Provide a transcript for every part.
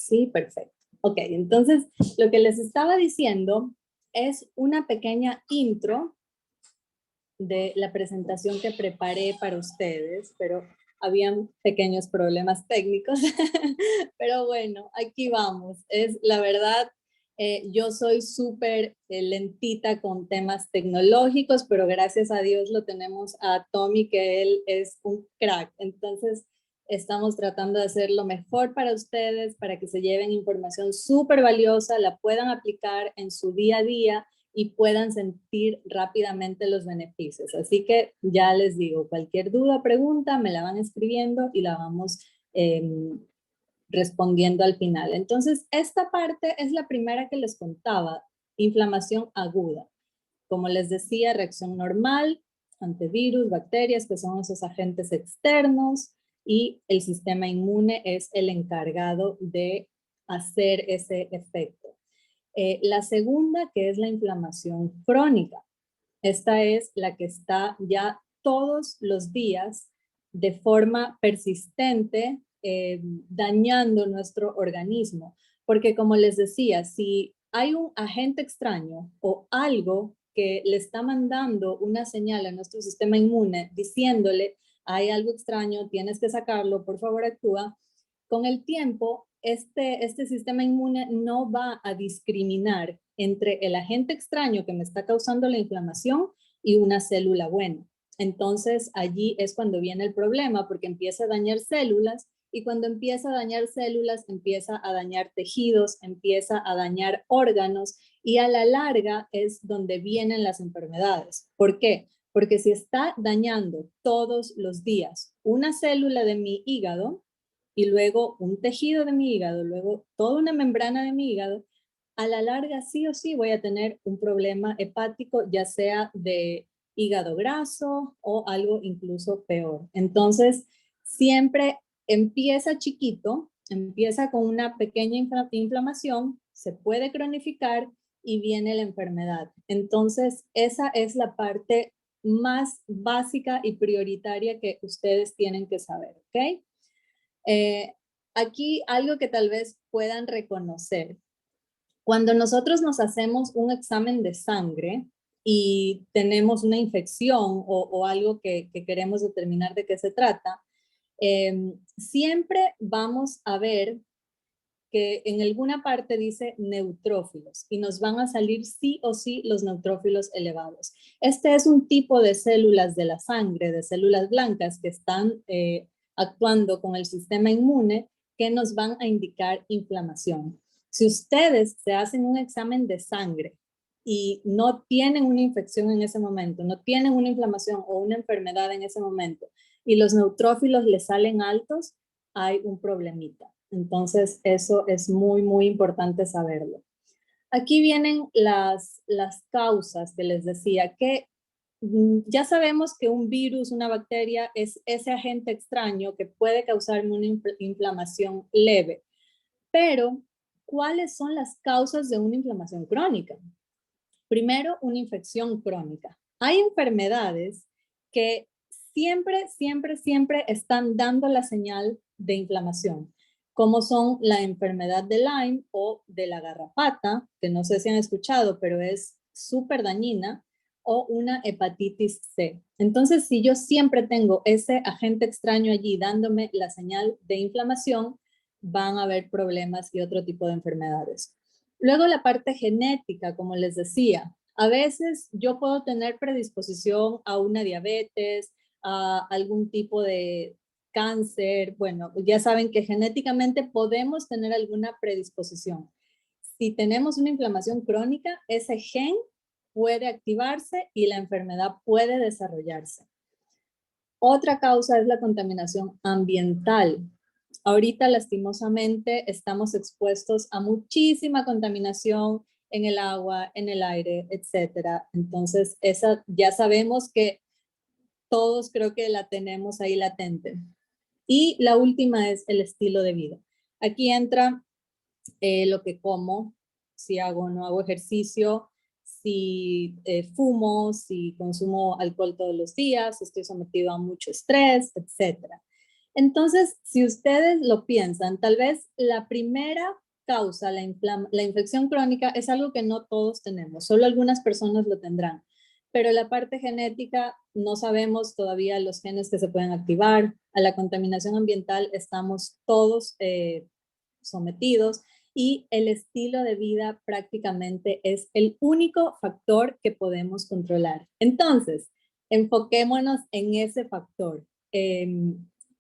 Sí, perfecto. Ok, entonces lo que les estaba diciendo es una pequeña intro de la presentación que preparé para ustedes, pero habían pequeños problemas técnicos. Pero bueno, aquí vamos. Es la verdad, yo soy súper lentita con temas tecnológicos, pero gracias a Dios lo tenemos a Tommy, que él es un crack. Entonces, estamos tratando de hacer lo mejor para ustedes, para que se lleven información súper valiosa, la puedan aplicar en su día a día y puedan sentir rápidamente los beneficios. Así que ya les digo, cualquier duda, pregunta, me la van escribiendo y la vamos respondiendo al final. Entonces, esta parte es la primera que les contaba, inflamación aguda. Como les decía, reacción normal ante virus, bacterias, que son esos agentes externos, y el sistema inmune es el encargado de hacer ese efecto. La segunda, que es la inflamación crónica. Esta es la que está ya todos los días de forma persistente dañando nuestro organismo. Porque como les decía, si hay un agente extraño o algo que le está mandando una señal a nuestro sistema inmune diciéndole, hay algo extraño, tienes que sacarlo, por favor actúa, con el tiempo este sistema inmune no va a discriminar entre el agente extraño que me está causando la inflamación y una célula buena. Entonces allí es cuando viene el problema, porque empieza a dañar células, y cuando empieza a dañar células empieza a dañar tejidos, empieza a dañar órganos, y a la larga es donde vienen las enfermedades. ¿Por qué? Porque si está dañando todos los días una célula de mi hígado, y luego un tejido de mi hígado, luego toda una membrana de mi hígado, a la larga sí o sí voy a tener un problema hepático, ya sea de hígado graso o algo incluso peor. Entonces, siempre empieza chiquito, empieza con una pequeña inflamación, se puede cronificar y viene la enfermedad. Entonces, esa es la parte más básica y prioritaria que ustedes tienen que saber, ¿ok? Aquí algo que tal vez puedan reconocer. Cuando nosotros nos hacemos un examen de sangre y tenemos una infección o algo que queremos determinar de qué se trata, siempre vamos a ver que en alguna parte dice neutrófilos y nos van a salir sí o sí los neutrófilos elevados. Este es un tipo de células de la sangre, de células blancas que están actuando con el sistema inmune, que nos van a indicar inflamación. Si ustedes se hacen un examen de sangre y no tienen una infección en ese momento, no tienen una inflamación o una enfermedad en ese momento, y los neutrófilos les salen altos, hay un problemita. Entonces, eso es muy, muy importante saberlo. Aquí vienen las causas que les decía, que ya sabemos que un virus, una bacteria, es ese agente extraño que puede causarme una inflamación leve. Pero, ¿cuáles son las causas de una inflamación crónica? Primero, una infección crónica. Hay enfermedades que siempre están dando la señal de inflamación, como son la enfermedad de Lyme o de la garrapata, que no sé si han escuchado, pero es súper dañina, o una hepatitis C. Entonces, si yo siempre tengo ese agente extraño allí dándome la señal de inflamación, van a haber problemas y otro tipo de enfermedades. Luego la parte genética, como les decía, a veces yo puedo tener predisposición a una diabetes, a algún tipo de cáncer. Bueno, ya saben que genéticamente podemos tener alguna predisposición. Si tenemos una inflamación crónica, ese gen puede activarse y la enfermedad puede desarrollarse. Otra causa es la contaminación ambiental. Ahorita, lastimosamente, estamos expuestos a muchísima contaminación en el agua, en el aire, etcétera. Entonces, esa ya sabemos que todos creo que la tenemos ahí latente. Y la última es el estilo de vida. Aquí entra lo que como, si hago o no hago ejercicio, si fumo, si consumo alcohol todos los días, estoy sometido a mucho estrés, etcétera. Entonces, si ustedes lo piensan, tal vez la primera causa, la infección crónica, es algo que no todos tenemos, solo algunas personas lo tendrán. Pero la parte genética, no sabemos todavía los genes que se pueden activar. A la contaminación ambiental estamos todos sometidos y el estilo de vida prácticamente es el único factor que podemos controlar. Entonces, enfoquémonos en ese factor.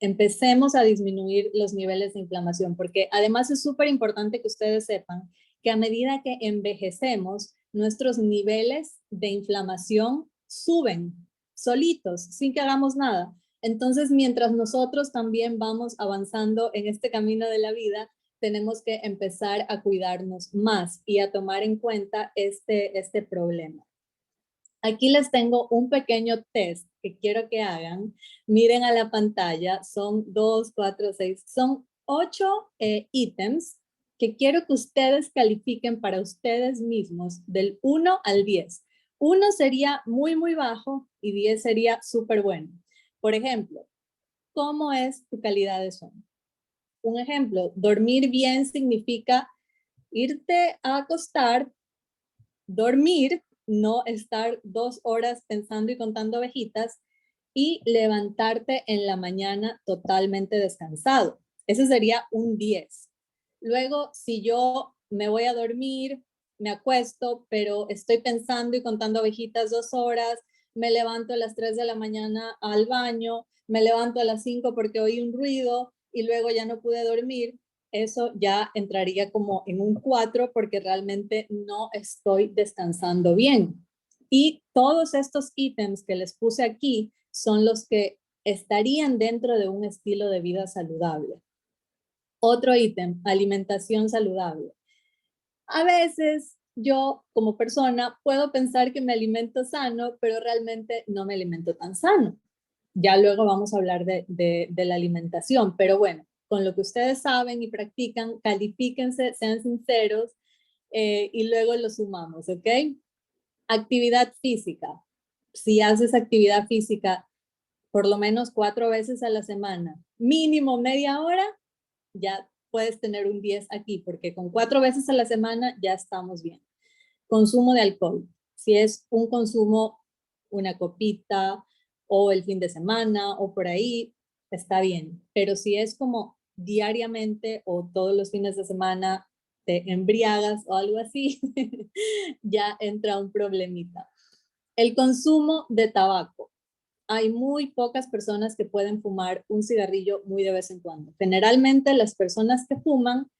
Empecemos a disminuir los niveles de inflamación, porque además es súper importante que ustedes sepan que a medida que envejecemos, nuestros niveles de inflamación suben solitos, sin que hagamos nada. Entonces, mientras nosotros también vamos avanzando en este camino de la vida, tenemos que empezar a cuidarnos más y a tomar en cuenta este problema. Aquí les tengo un pequeño test que quiero que hagan. Miren a la pantalla, son 2, 4, 6, son 8 ítems que quiero que ustedes califiquen para ustedes mismos del 1 al 10. 1 sería muy, muy bajo y 10 sería súper bueno. Por ejemplo, ¿cómo es tu calidad de sueño? Un ejemplo, dormir bien significa irte a acostar, dormir, no estar 2 horas pensando y contando abejitas y levantarte en la mañana totalmente descansado. Ese sería un 10. Luego, si yo me voy a dormir, me acuesto, pero estoy pensando y contando abejitas 2 horas, me levanto a las 3 de la mañana al baño, me levanto a las 5 porque oí un ruido y luego ya no pude dormir, eso ya entraría como en un 4 porque realmente no estoy descansando bien. Y todos estos ítems que les puse aquí son los que estarían dentro de un estilo de vida saludable. Otro ítem, alimentación saludable. A veces yo como persona puedo pensar que me alimento sano, pero realmente no me alimento tan sano. Ya luego vamos a hablar de la alimentación, pero bueno, con lo que ustedes saben y practican, califíquense, sean sinceros y luego lo sumamos, ¿ok? Actividad física. Si haces actividad física por lo menos 4 veces a la semana, mínimo media hora, ya puedes tener un 10 aquí, porque con 4 veces a la semana ya estamos bien. Consumo de alcohol. Si es un consumo, una copita o el fin de semana o por ahí, está bien. Pero si es como diariamente o todos los fines de semana te embriagas o algo así, ya entra un problemita. El consumo de tabaco. Hay muy pocas personas que pueden fumar un cigarrillo muy de vez en cuando. Generalmente las personas que fuman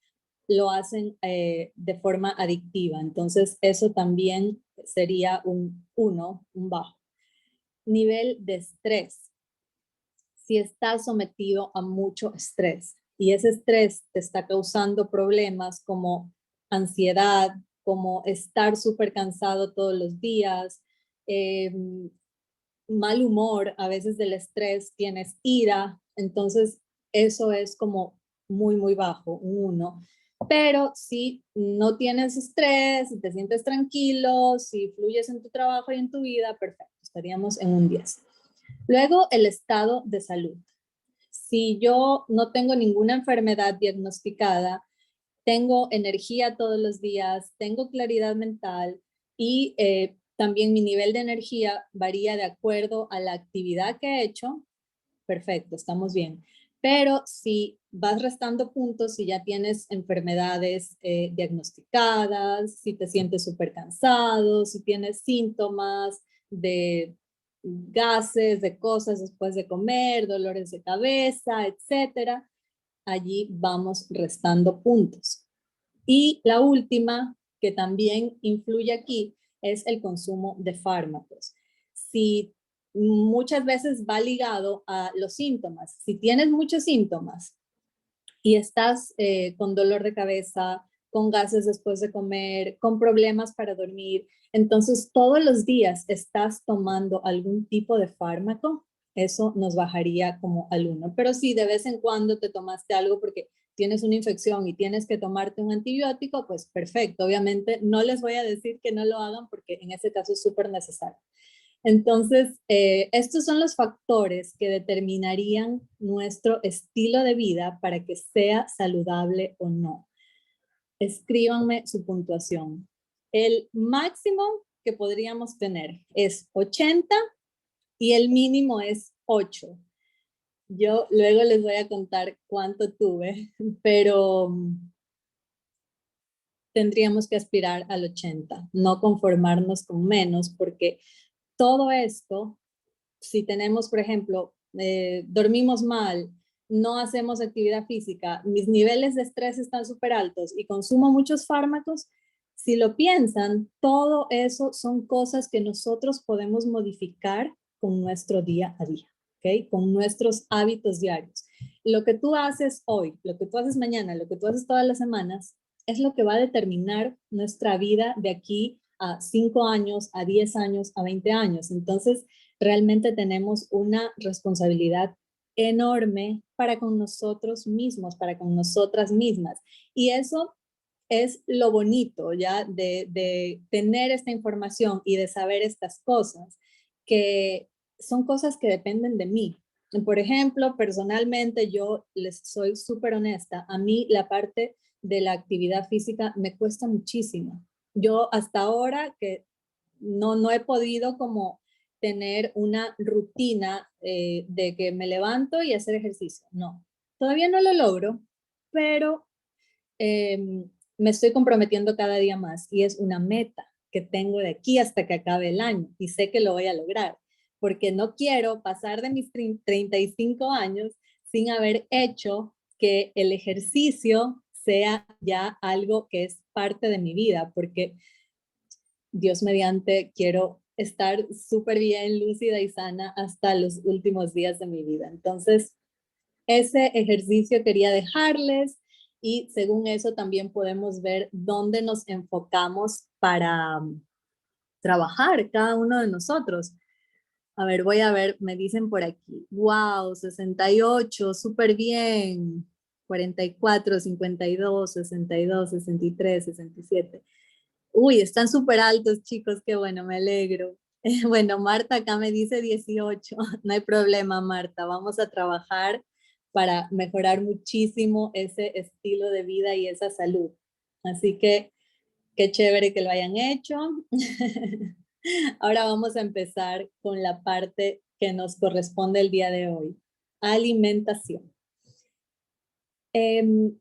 lo hacen de forma adictiva. Entonces, eso también sería un 1, un bajo. Nivel de estrés. Si estás sometido a mucho estrés y ese estrés te está causando problemas como ansiedad, como estar súper cansado todos los días, mal humor, a veces del estrés tienes ira, entonces eso es como muy, muy bajo, un 1. Pero si no tienes estrés, si te sientes tranquilo, si fluyes en tu trabajo y en tu vida, perfecto, estaríamos en un 10. Luego, el estado de salud. Si yo no tengo ninguna enfermedad diagnosticada, tengo energía todos los días, tengo claridad mental y también mi nivel de energía varía de acuerdo a la actividad que he hecho, perfecto, estamos bien. Pero si vas restando puntos, si ya tienes enfermedades diagnosticadas, si te sientes súper cansado, si tienes síntomas de gases, de cosas después de comer, dolores de cabeza, etcétera, allí vamos restando puntos. Y la última, que también influye aquí, es el consumo de fármacos. Si muchas veces va ligado a los síntomas, si tienes muchos síntomas y estás con dolor de cabeza, con gases después de comer, con problemas para dormir, entonces todos los días estás tomando algún tipo de fármaco, eso nos bajaría como al 1. Pero si de vez en cuando te tomaste algo porque tienes una infección y tienes que tomarte un antibiótico, pues perfecto. Obviamente no les voy a decir que no lo hagan porque en ese caso es súper necesario. Entonces, estos son los factores que determinarían nuestro estilo de vida para que sea saludable o no. Escríbanme su puntuación. El máximo que podríamos tener es 80 y el mínimo es 8. Yo luego les voy a contar cuánto tuve, pero tendríamos que aspirar al 80, no conformarnos con menos, porque todo esto, si tenemos, por ejemplo, dormimos mal, no hacemos actividad física, mis niveles de estrés están súper altos y consumo muchos fármacos, si lo piensan, todo eso son cosas que nosotros podemos modificar con nuestro día a día, ¿ok? Con nuestros hábitos diarios. Lo que tú haces hoy, lo que tú haces mañana, lo que tú haces todas las semanas, es lo que va a determinar nuestra vida de aquí a 5 años, a 10 años, a 20 años. Entonces, realmente tenemos una responsabilidad enorme para con nosotros mismos, para con nosotras mismas. Y eso es lo bonito ya de tener esta información y de saber estas cosas, que son cosas que dependen de mí. Por ejemplo, personalmente yo les soy súper honesta, a mí la parte de la actividad física me cuesta muchísimo. Yo hasta ahora que no he podido como tener una rutina de que me levanto y hacer ejercicio. No, todavía no lo logro, pero eh, me estoy comprometiendo cada día más y es una meta que tengo de aquí hasta que acabe el año y sé que lo voy a lograr porque no quiero pasar de mis 35 años sin haber hecho que el ejercicio sea ya algo que es parte de mi vida, porque Dios mediante quiero estar súper bien, lúcida y sana hasta los últimos días de mi vida. Entonces, ese ejercicio quería dejarles y según eso también podemos ver dónde nos enfocamos para trabajar cada uno de nosotros. A ver, voy a ver, me dicen por aquí. Wow, 68, súper bien. 44, 52, 62, 63, 67. Uy, están súper altos, chicos, qué bueno, me alegro. Bueno, Marta acá me dice 18. No hay problema, Marta. Vamos a trabajar para mejorar muchísimo ese estilo de vida y esa salud. Así que qué chévere que lo hayan hecho. Ahora vamos a empezar con la parte que nos corresponde el día de hoy. Alimentación. En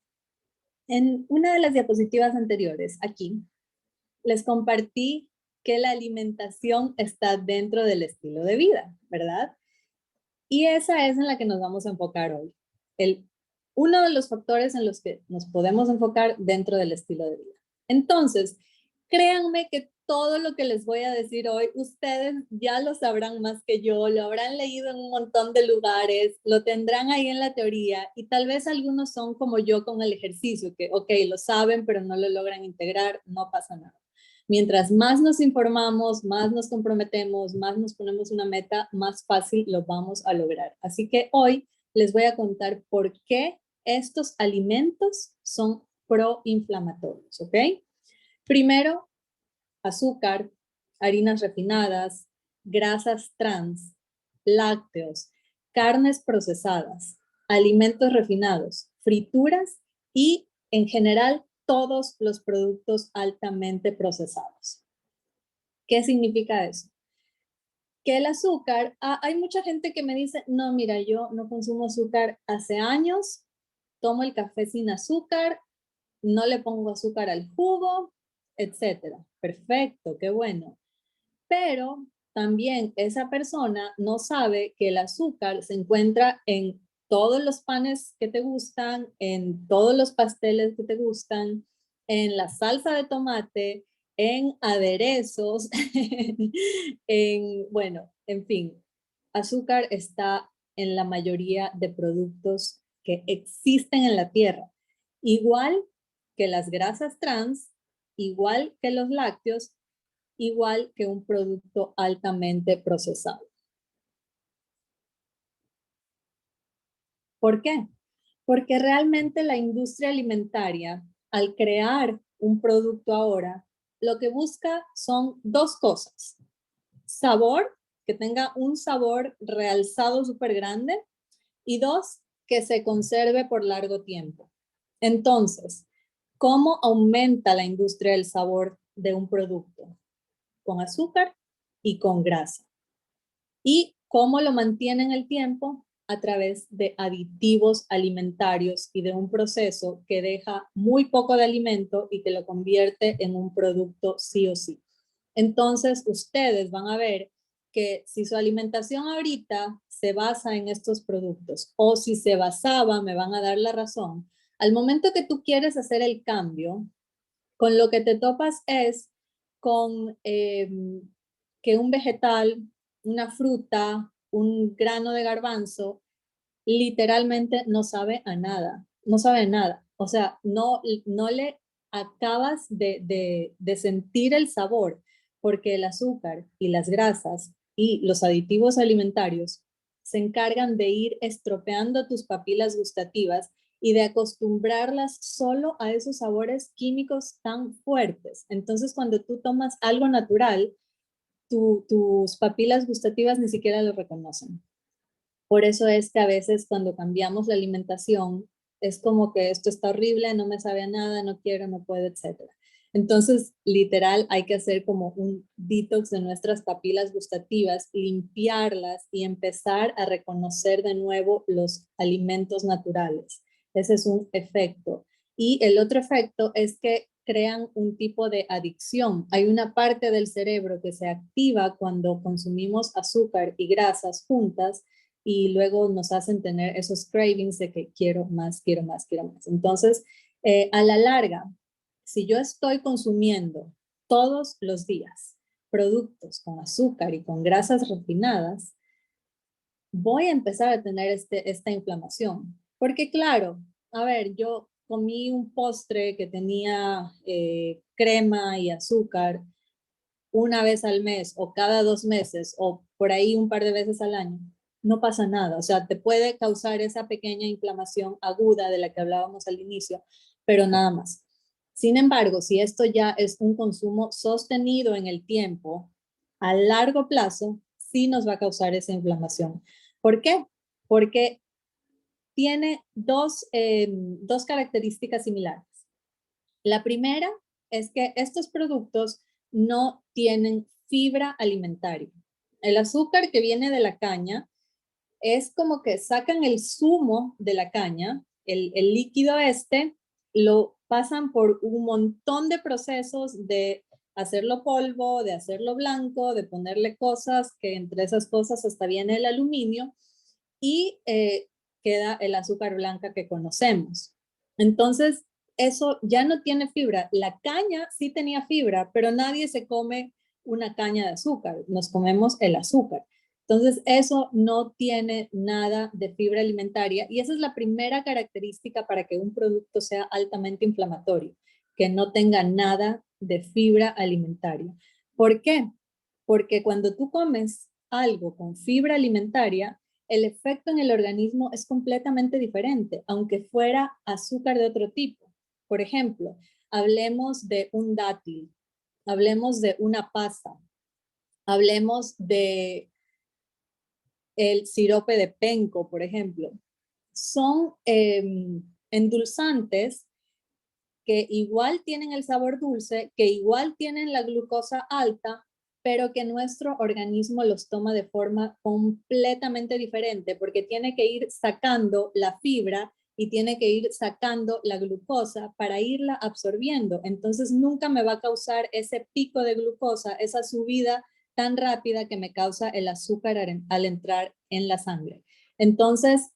una de las diapositivas anteriores, aquí, les compartí que la alimentación está dentro del estilo de vida, ¿verdad? Y esa es en la que nos vamos a enfocar hoy. Uno de los factores en los que nos podemos enfocar dentro del estilo de vida. Entonces, créanme que todo lo que les voy a decir hoy, ustedes ya lo sabrán más que yo, lo habrán leído en un montón de lugares, lo tendrán ahí en la teoría y tal vez algunos son como yo con el ejercicio, que ok, lo saben, pero no lo logran integrar, no pasa nada. Mientras más nos informamos, más nos comprometemos, más nos ponemos una meta, más fácil lo vamos a lograr. Así que hoy les voy a contar por qué estos alimentos son proinflamatorios, ¿ok? Primero, azúcar, harinas refinadas, grasas trans, lácteos, carnes procesadas, alimentos refinados, frituras y en general todos los productos altamente procesados. ¿Qué significa eso? Que el azúcar, hay mucha gente que me dice, no, mira, yo no consumo azúcar hace años, tomo el café sin azúcar, no le pongo azúcar al jugo, etcétera. Perfecto, qué bueno. Pero también esa persona no sabe que el azúcar se encuentra en todos los panes que te gustan, en todos los pasteles que te gustan, en la salsa de tomate, en aderezos, bueno, en fin, azúcar está en la mayoría de productos que existen en la tierra. Igual que las grasas trans, igual que los lácteos, igual que un producto altamente procesado. ¿Por qué? Porque realmente la industria alimentaria, al crear un producto ahora, lo que busca son dos cosas, sabor que tenga un sabor realzado súper grande. Y dos, que se conserve por largo tiempo. Entonces, ¿cómo aumenta la industria del sabor de un producto? Con azúcar y con grasa. ¿Y cómo lo mantiene en el tiempo? A través de aditivos alimentarios y de un proceso que deja muy poco de alimento y que lo convierte en un producto sí o sí. Entonces, ustedes van a ver que si su alimentación ahorita se basa en estos productos o si se basaba, me van a dar la razón, al momento que tú quieres hacer el cambio, con lo que te topas es con que un vegetal, una fruta, un grano de garbanzo, literalmente no sabe a nada, no sabe a nada. O sea, no le acabas de sentir el sabor, porque el azúcar y las grasas y los aditivos alimentarios se encargan de ir estropeando tus papilas gustativas y de acostumbrarlas solo a esos sabores químicos tan fuertes. Entonces, cuando tú tomas algo natural, tus papilas gustativas ni siquiera lo reconocen. Por eso es que a veces cuando cambiamos la alimentación, es como que esto está horrible, no me sabe a nada, no quiero, no puedo, etcétera. Entonces, literal, hay que hacer como un detox de nuestras papilas gustativas, limpiarlas y empezar a reconocer de nuevo los alimentos naturales. Ese es un efecto. Y el otro efecto es que crean un tipo de adicción. Hay una parte del cerebro que se activa cuando consumimos azúcar y grasas juntas y luego nos hacen tener esos cravings de que quiero más, quiero más, quiero más. Entonces, a la larga, si yo estoy consumiendo todos los días productos con azúcar y con grasas refinadas, voy a empezar a tener esta inflamación. Porque claro, a ver, yo comí un postre que tenía crema y azúcar una vez al mes o cada 2 meses o por ahí un par de veces al año, no pasa nada. O sea, te puede causar esa pequeña inflamación aguda de la que hablábamos al inicio, pero nada más. Sin embargo, si esto ya es un consumo sostenido en el tiempo, a largo plazo, sí nos va a causar esa inflamación. ¿Por qué? Porque tiene dos características similares. La primera es que estos productos no tienen fibra alimentaria. El azúcar que viene de la caña es como que sacan el zumo de la caña, el líquido este, lo pasan por un montón de procesos de hacerlo polvo, de hacerlo blanco, de ponerle cosas, que entre esas cosas hasta viene el aluminio, y queda el azúcar blanca que conocemos. Entonces, eso ya no tiene fibra. La caña sí tenía fibra, pero nadie se come una caña de azúcar, nos comemos el azúcar. Entonces, eso no tiene nada de fibra alimentaria y esa es la primera característica para que un producto sea altamente inflamatorio, que no tenga nada de fibra alimentaria. ¿Por qué? Porque cuando tú comes algo con fibra alimentaria, el efecto en el organismo es completamente diferente, aunque fuera azúcar de otro tipo. Por ejemplo, hablemos de un dátil, hablemos de una pasa, hablemos de el sirope de penco, por ejemplo. Son endulzantes que igual tienen el sabor dulce, que igual tienen la glucosa alta, pero que nuestro organismo los toma de forma completamente diferente, porque tiene que ir sacando la fibra y tiene que ir sacando la glucosa para irla absorbiendo. Entonces nunca me va a causar ese pico de glucosa, esa subida tan rápida que me causa el azúcar al entrar en la sangre. Entonces,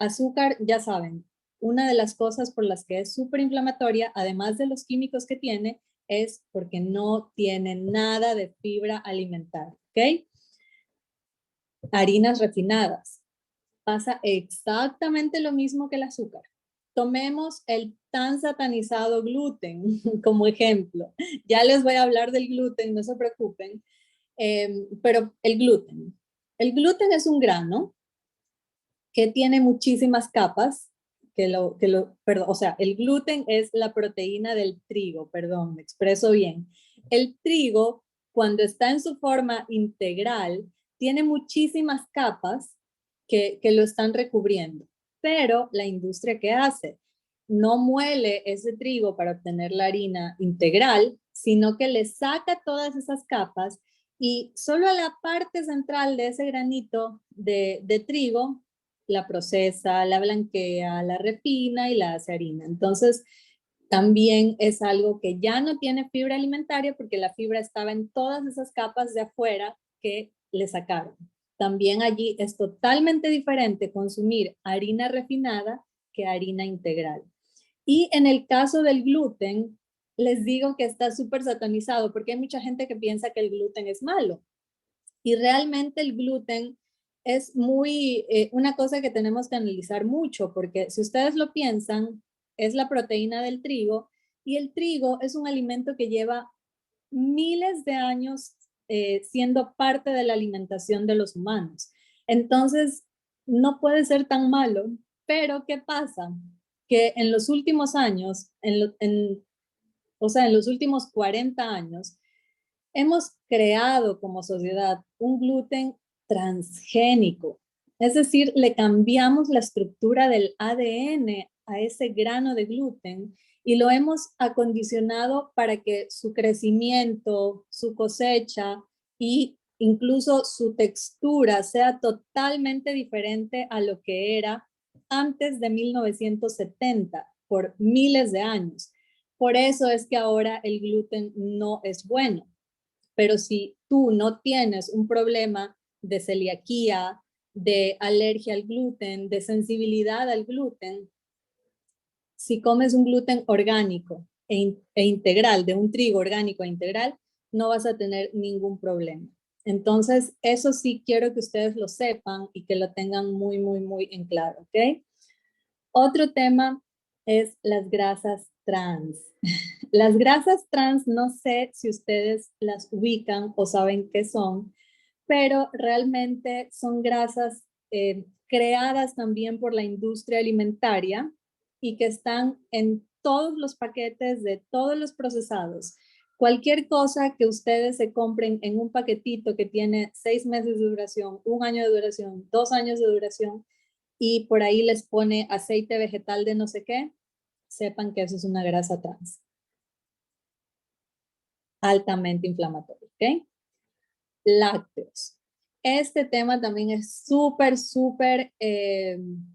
azúcar, ya saben, una de las cosas por las que es súper inflamatoria, además de los químicos que tiene, es porque no tiene nada de fibra alimentaria, ¿ok? Harinas refinadas. Pasa exactamente lo mismo que el azúcar. Tomemos el tan satanizado gluten como ejemplo. Ya les voy a hablar del gluten, no se preocupen. Pero el gluten. El gluten es un grano que tiene muchísimas capas, perdón, o sea, el gluten es la proteína del trigo, perdón, me expreso bien. El trigo cuando está en su forma integral, tiene muchísimas capas que lo están recubriendo. Pero la industria, ¿qué hace? No muele ese trigo para obtener la harina integral, sino que le saca todas esas capas y solo a la parte central de ese granito de trigo la procesa, la blanquea, la refina y la hace harina. Entonces, también es algo que ya no tiene fibra alimentaria porque la fibra estaba en todas esas capas de afuera que le sacaron. También allí es totalmente diferente consumir harina refinada que harina integral. Y en el caso del gluten, les digo que está súper satanizado porque hay mucha gente que piensa que el gluten es malo. Y realmente el gluten es una cosa que tenemos que analizar mucho, porque si ustedes lo piensan, es la proteína del trigo, y el trigo es un alimento que lleva miles de años siendo parte de la alimentación de los humanos. Entonces, no puede ser tan malo, pero ¿qué pasa? Que en los últimos años, o sea, en los últimos 40 años, hemos creado como sociedad un gluten transgénico, es decir, le cambiamos la estructura del ADN a ese grano de gluten y lo hemos acondicionado para que su crecimiento, su cosecha y incluso su textura sea totalmente diferente a lo que era antes de 1970, por miles de años. Por eso es que ahora el gluten no es bueno. Pero si tú no tienes un problema de celiaquía, de alergia al gluten, de sensibilidad al gluten, si comes un gluten orgánico e integral, de un trigo orgánico e integral, no vas a tener ningún problema. Entonces, eso sí quiero que ustedes lo sepan y que lo tengan muy, muy, muy en claro, ¿ok? Otro tema es las grasas trans. Las grasas trans, no sé si ustedes las ubican o saben qué son, pero realmente son grasas creadas también por la industria alimentaria y que están en todos los paquetes de todos los procesados. Cualquier cosa que ustedes se compren en un paquetito que tiene 6 meses de duración, 1 año de duración, 2 años de duración, y por ahí les pone aceite vegetal de no sé qué, sepan que eso es una grasa trans altamente inflamatorio, ¿ok? Lácteos. Este tema también es súper, súper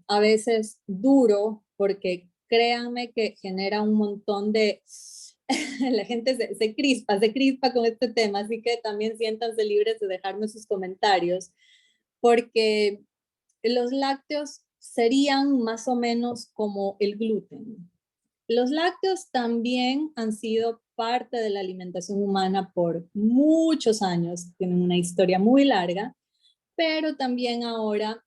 a veces duro porque créanme que genera un montón de... La gente se crispa con este tema, así que también siéntanse libres de dejarme sus comentarios porque los lácteos serían más o menos como el gluten. Los lácteos también han sido parte de la alimentación humana por muchos años, tienen una historia muy larga, pero también ahora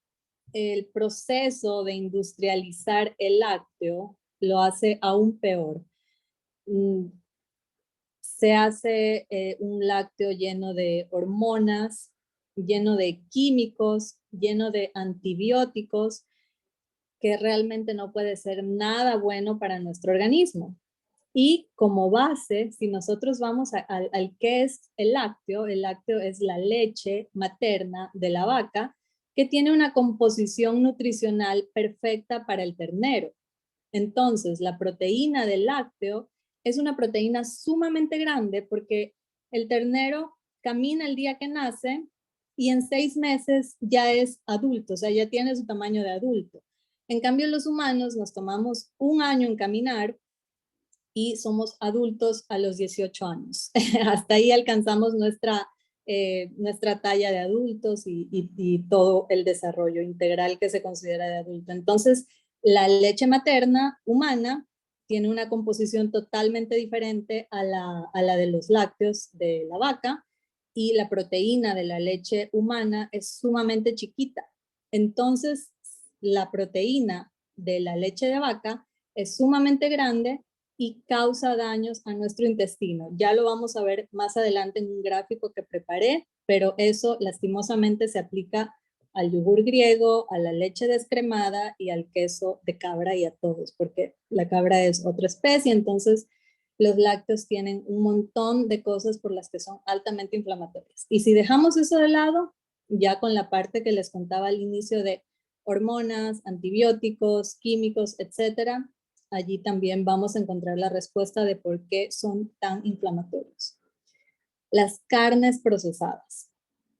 el proceso de industrializar el lácteo lo hace aún peor. Se hace un lácteo lleno de hormonas, lleno de químicos, lleno de antibióticos, que realmente no puede ser nada bueno para nuestro organismo. Y como base, si nosotros vamos al que es el lácteo es la leche materna de la vaca, que tiene una composición nutricional perfecta para el ternero. Entonces, la proteína del lácteo es una proteína sumamente grande porque el ternero camina el día que nace y en 6 meses ya es adulto, o sea, ya tiene su tamaño de adulto. En cambio, los humanos nos tomamos 1 año en caminar y somos adultos a los 18 años. Hasta ahí alcanzamos nuestra talla de adultos y todo el desarrollo integral que se considera de adulto. Entonces, la leche materna humana tiene una composición totalmente diferente a la de los lácteos de la vaca y la proteína de la leche humana es sumamente chiquita. Entonces, la proteína de la leche de vaca es sumamente grande y causa daños a nuestro intestino. Ya lo vamos a ver más adelante en un gráfico que preparé, pero eso lastimosamente se aplica al yogur griego, a la leche descremada y al queso de cabra y a todos, porque la cabra es otra especie, entonces Los lácteos tienen un montón de cosas por las que son altamente inflamatorias. Y si dejamos eso de lado, ya con la parte que les contaba al inicio de hormonas, antibióticos, químicos, etcétera, allí también vamos a encontrar la respuesta de por qué son tan inflamatorios. Las carnes procesadas.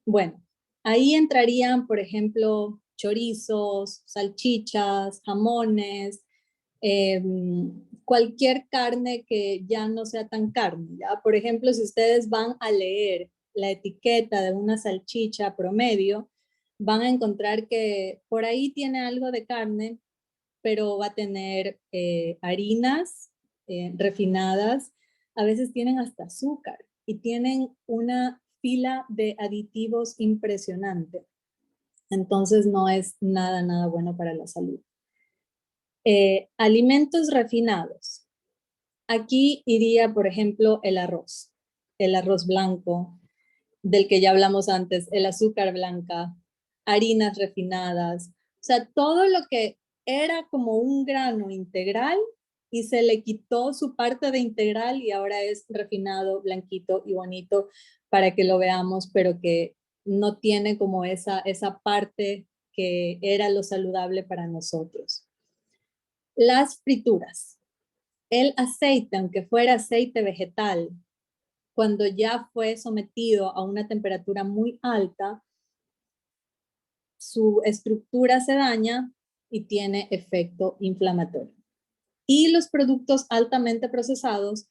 Bueno, ahí entrarían, por ejemplo, chorizos, salchichas, jamones, cualquier carne que ya no sea tan carne, ¿ya? Por ejemplo, si ustedes van a leer la etiqueta de una salchicha promedio, van a encontrar que por ahí tiene algo de carne, pero va a tener harinas refinadas, a veces tienen hasta azúcar y tienen una fila de aditivos impresionante. Entonces no es nada, nada bueno para la salud. Alimentos refinados. Aquí iría, por ejemplo, el arroz blanco, del que ya hablamos antes, el azúcar blanca, harinas refinadas, o sea, todo lo que era como un grano integral y se le quitó su parte de integral y ahora es refinado, blanquito y bonito para que lo veamos, pero que no tiene como esa parte que era lo saludable para nosotros. Las frituras. El aceite, aunque fuera aceite vegetal, cuando ya fue sometido a una temperatura muy alta, su estructura se daña y tiene efecto inflamatorio. Y los productos altamente procesados,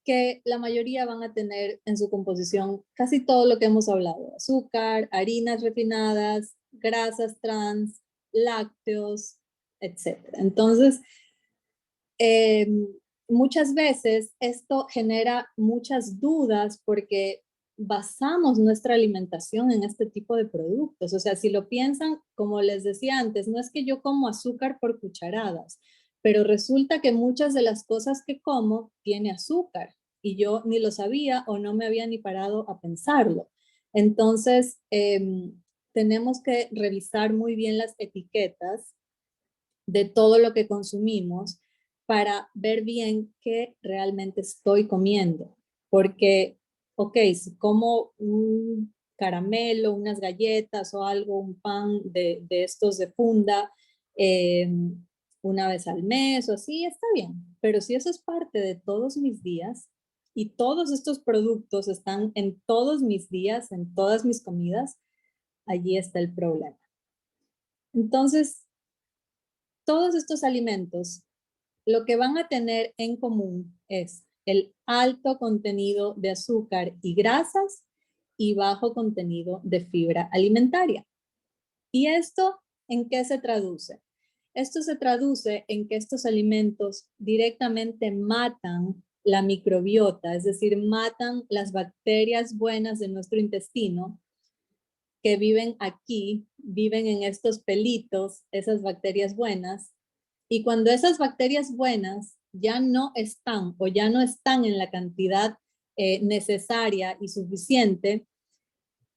que la mayoría van a tener en su composición casi todo lo que hemos hablado: azúcar, harinas refinadas, grasas trans, lácteos, etc. Entonces, eh, muchas veces esto genera muchas dudas porque basamos nuestra alimentación en este tipo de productos. O sea, si lo piensan, como les decía antes, no es que yo como azúcar por cucharadas, pero resulta que muchas de las cosas que como tiene azúcar y yo ni lo sabía o no me había ni parado a pensarlo. Entonces, tenemos que revisar muy bien las etiquetas de todo lo que consumimos para ver bien qué realmente estoy comiendo. Porque, ok, si como un caramelo, unas galletas o algo, un pan de estos de funda, eh, una vez al mes o así, está bien. Pero si eso es parte de todos mis días y todos estos productos están en todos mis días, en todas mis comidas, allí está el problema. Entonces, todos estos alimentos lo que van a tener en común es el alto contenido de azúcar y grasas y bajo contenido de fibra alimentaria. ¿Y esto en qué se traduce? Esto se traduce en que estos alimentos directamente matan la microbiota, es decir, matan las bacterias buenas de nuestro intestino que viven aquí, viven en estos pelitos, esas bacterias buenas, y cuando esas bacterias buenas ya no están o ya no están en la cantidad necesaria y suficiente,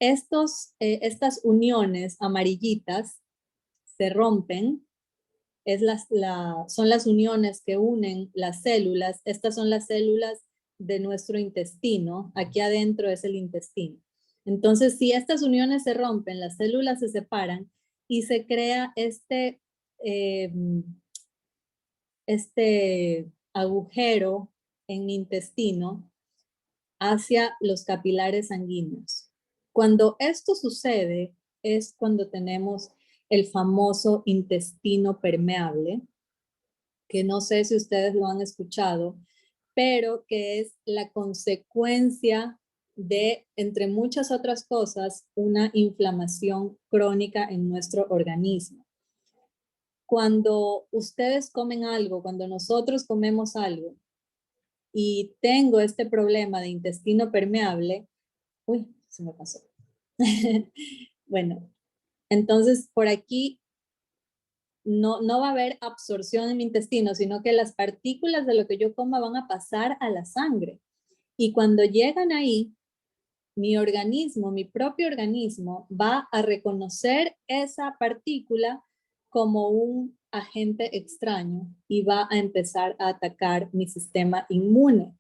estas uniones amarillitas se rompen, son las uniones que unen las células, estas son las células de nuestro intestino, aquí adentro es el intestino. Entonces, si estas uniones se rompen, las células se separan y se crea este agujero en mi intestino hacia los capilares sanguíneos. Cuando esto sucede es cuando tenemos el famoso intestino permeable, que no sé si ustedes lo han escuchado, pero que es la consecuencia de, entre muchas otras cosas, una inflamación crónica en nuestro organismo. Cuando ustedes comen algo, cuando nosotros comemos algo y tengo este problema de intestino permeable, uy, se me pasó. Bueno, entonces por aquí no va a haber absorción en mi intestino, sino que las partículas de lo que yo coma van a pasar a la sangre. Y cuando llegan ahí, mi organismo, mi propio organismo, va a reconocer esa partícula como un agente extraño y va a empezar a atacar mi sistema inmune.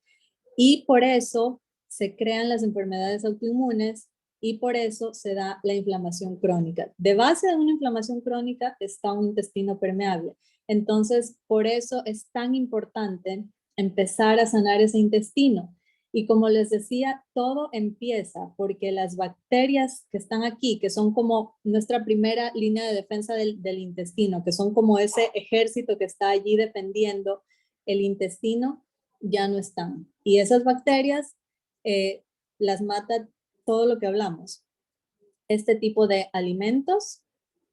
Y por eso se crean las enfermedades autoinmunes y por eso se da la inflamación crónica. De base de una inflamación crónica está un intestino permeable. Entonces, por eso es tan importante empezar a sanar ese intestino. Y como les decía, todo empieza porque las bacterias que están aquí, que son como nuestra primera línea de defensa del intestino, que son como ese ejército que está allí defendiendo el intestino, ya no están. Y esas bacterias las mata todo lo que hablamos. Este tipo de alimentos,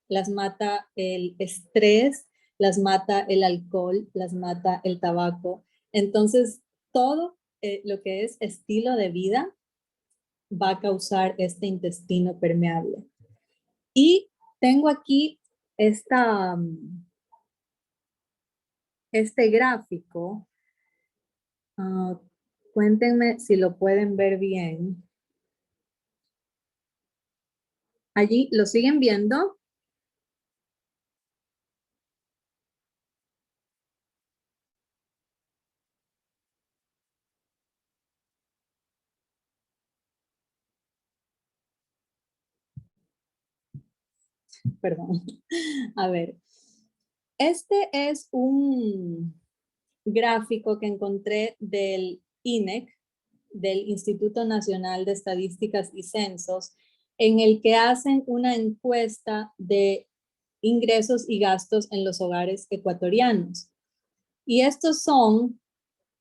las mata el estrés, las mata el alcohol, las mata el tabaco. Entonces, todo lo que es estilo de vida va a causar este intestino permeable. Y tengo aquí este gráfico. Cuéntenme si lo pueden ver bien. Allí lo siguen viendo. Perdón. A ver, este es un gráfico que encontré del INEC, del Instituto Nacional de Estadísticas y Censos, en el que hacen una encuesta de ingresos y gastos en los hogares ecuatorianos. Y estos son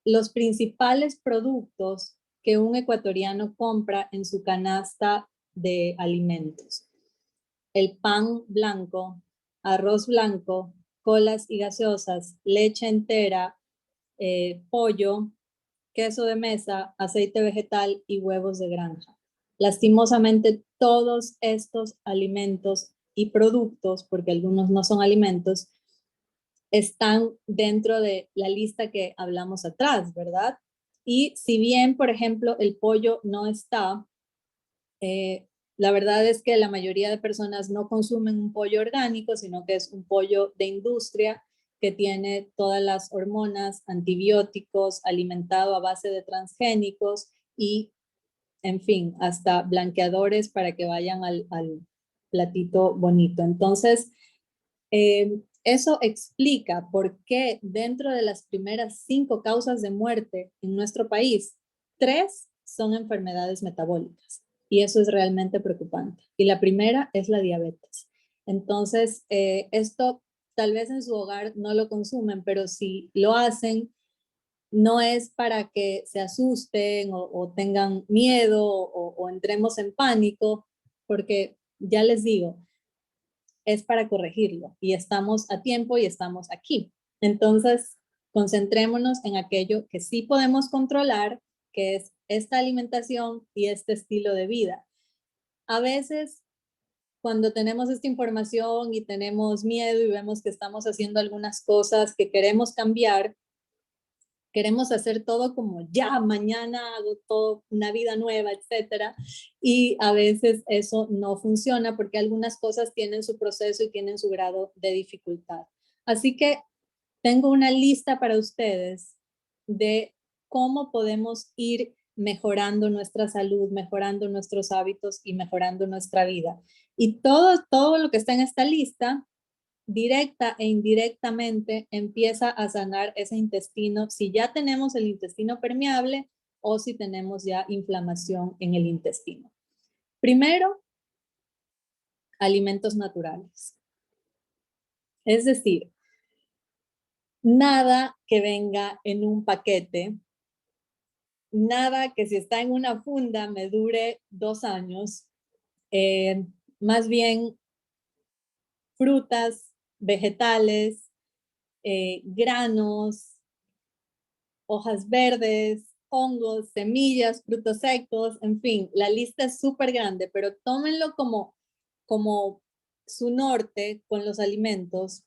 los principales productos que un ecuatoriano compra en su canasta de alimentos. El pan blanco, arroz blanco, colas y gaseosas, leche entera, pollo, queso de mesa, aceite vegetal y huevos de granja. Lastimosamente, todos estos alimentos y productos, porque algunos no son alimentos, están dentro de la lista que hablamos atrás, ¿verdad? Y si bien, por ejemplo, el pollo no está, la verdad es que la mayoría de personas no consumen un pollo orgánico, sino que es un pollo de industria que tiene todas las hormonas, antibióticos, alimentado a base de transgénicos y, en fin, hasta blanqueadores para que vayan al platito bonito. Entonces, eso explica por qué dentro de las primeras 5 causas de muerte en nuestro país, 3 son enfermedades metabólicas. Y eso es realmente preocupante. Y la primera es la diabetes. Entonces, esto tal vez en su hogar no lo consumen, pero si lo hacen, no es para que se asusten o tengan miedo o entremos en pánico, porque ya les digo, es para corregirlo y estamos a tiempo y estamos aquí. Entonces, concentrémonos en aquello que sí podemos controlar, que es esta alimentación y este estilo de vida. A veces, cuando tenemos esta información y tenemos miedo y vemos que estamos haciendo algunas cosas que queremos cambiar, queremos hacer todo como ya, mañana hago todo, una vida nueva, etcétera. Y a veces eso no funciona porque algunas cosas tienen su proceso y tienen su grado de dificultad. Así que tengo una lista para ustedes de cómo podemos ir mejorando nuestra salud, mejorando nuestros hábitos y mejorando nuestra vida. Y todo lo que está en esta lista directa e indirectamente empieza a sanar ese intestino si ya tenemos el intestino permeable o si tenemos ya inflamación en el intestino. Primero, alimentos naturales. Es decir, nada que venga en un paquete, nada que si está en una funda me dure 2 años, más bien frutas, vegetales, granos, hojas verdes, hongos, semillas, frutos secos, en fin, la lista es súper grande, pero tómenlo como su norte con los alimentos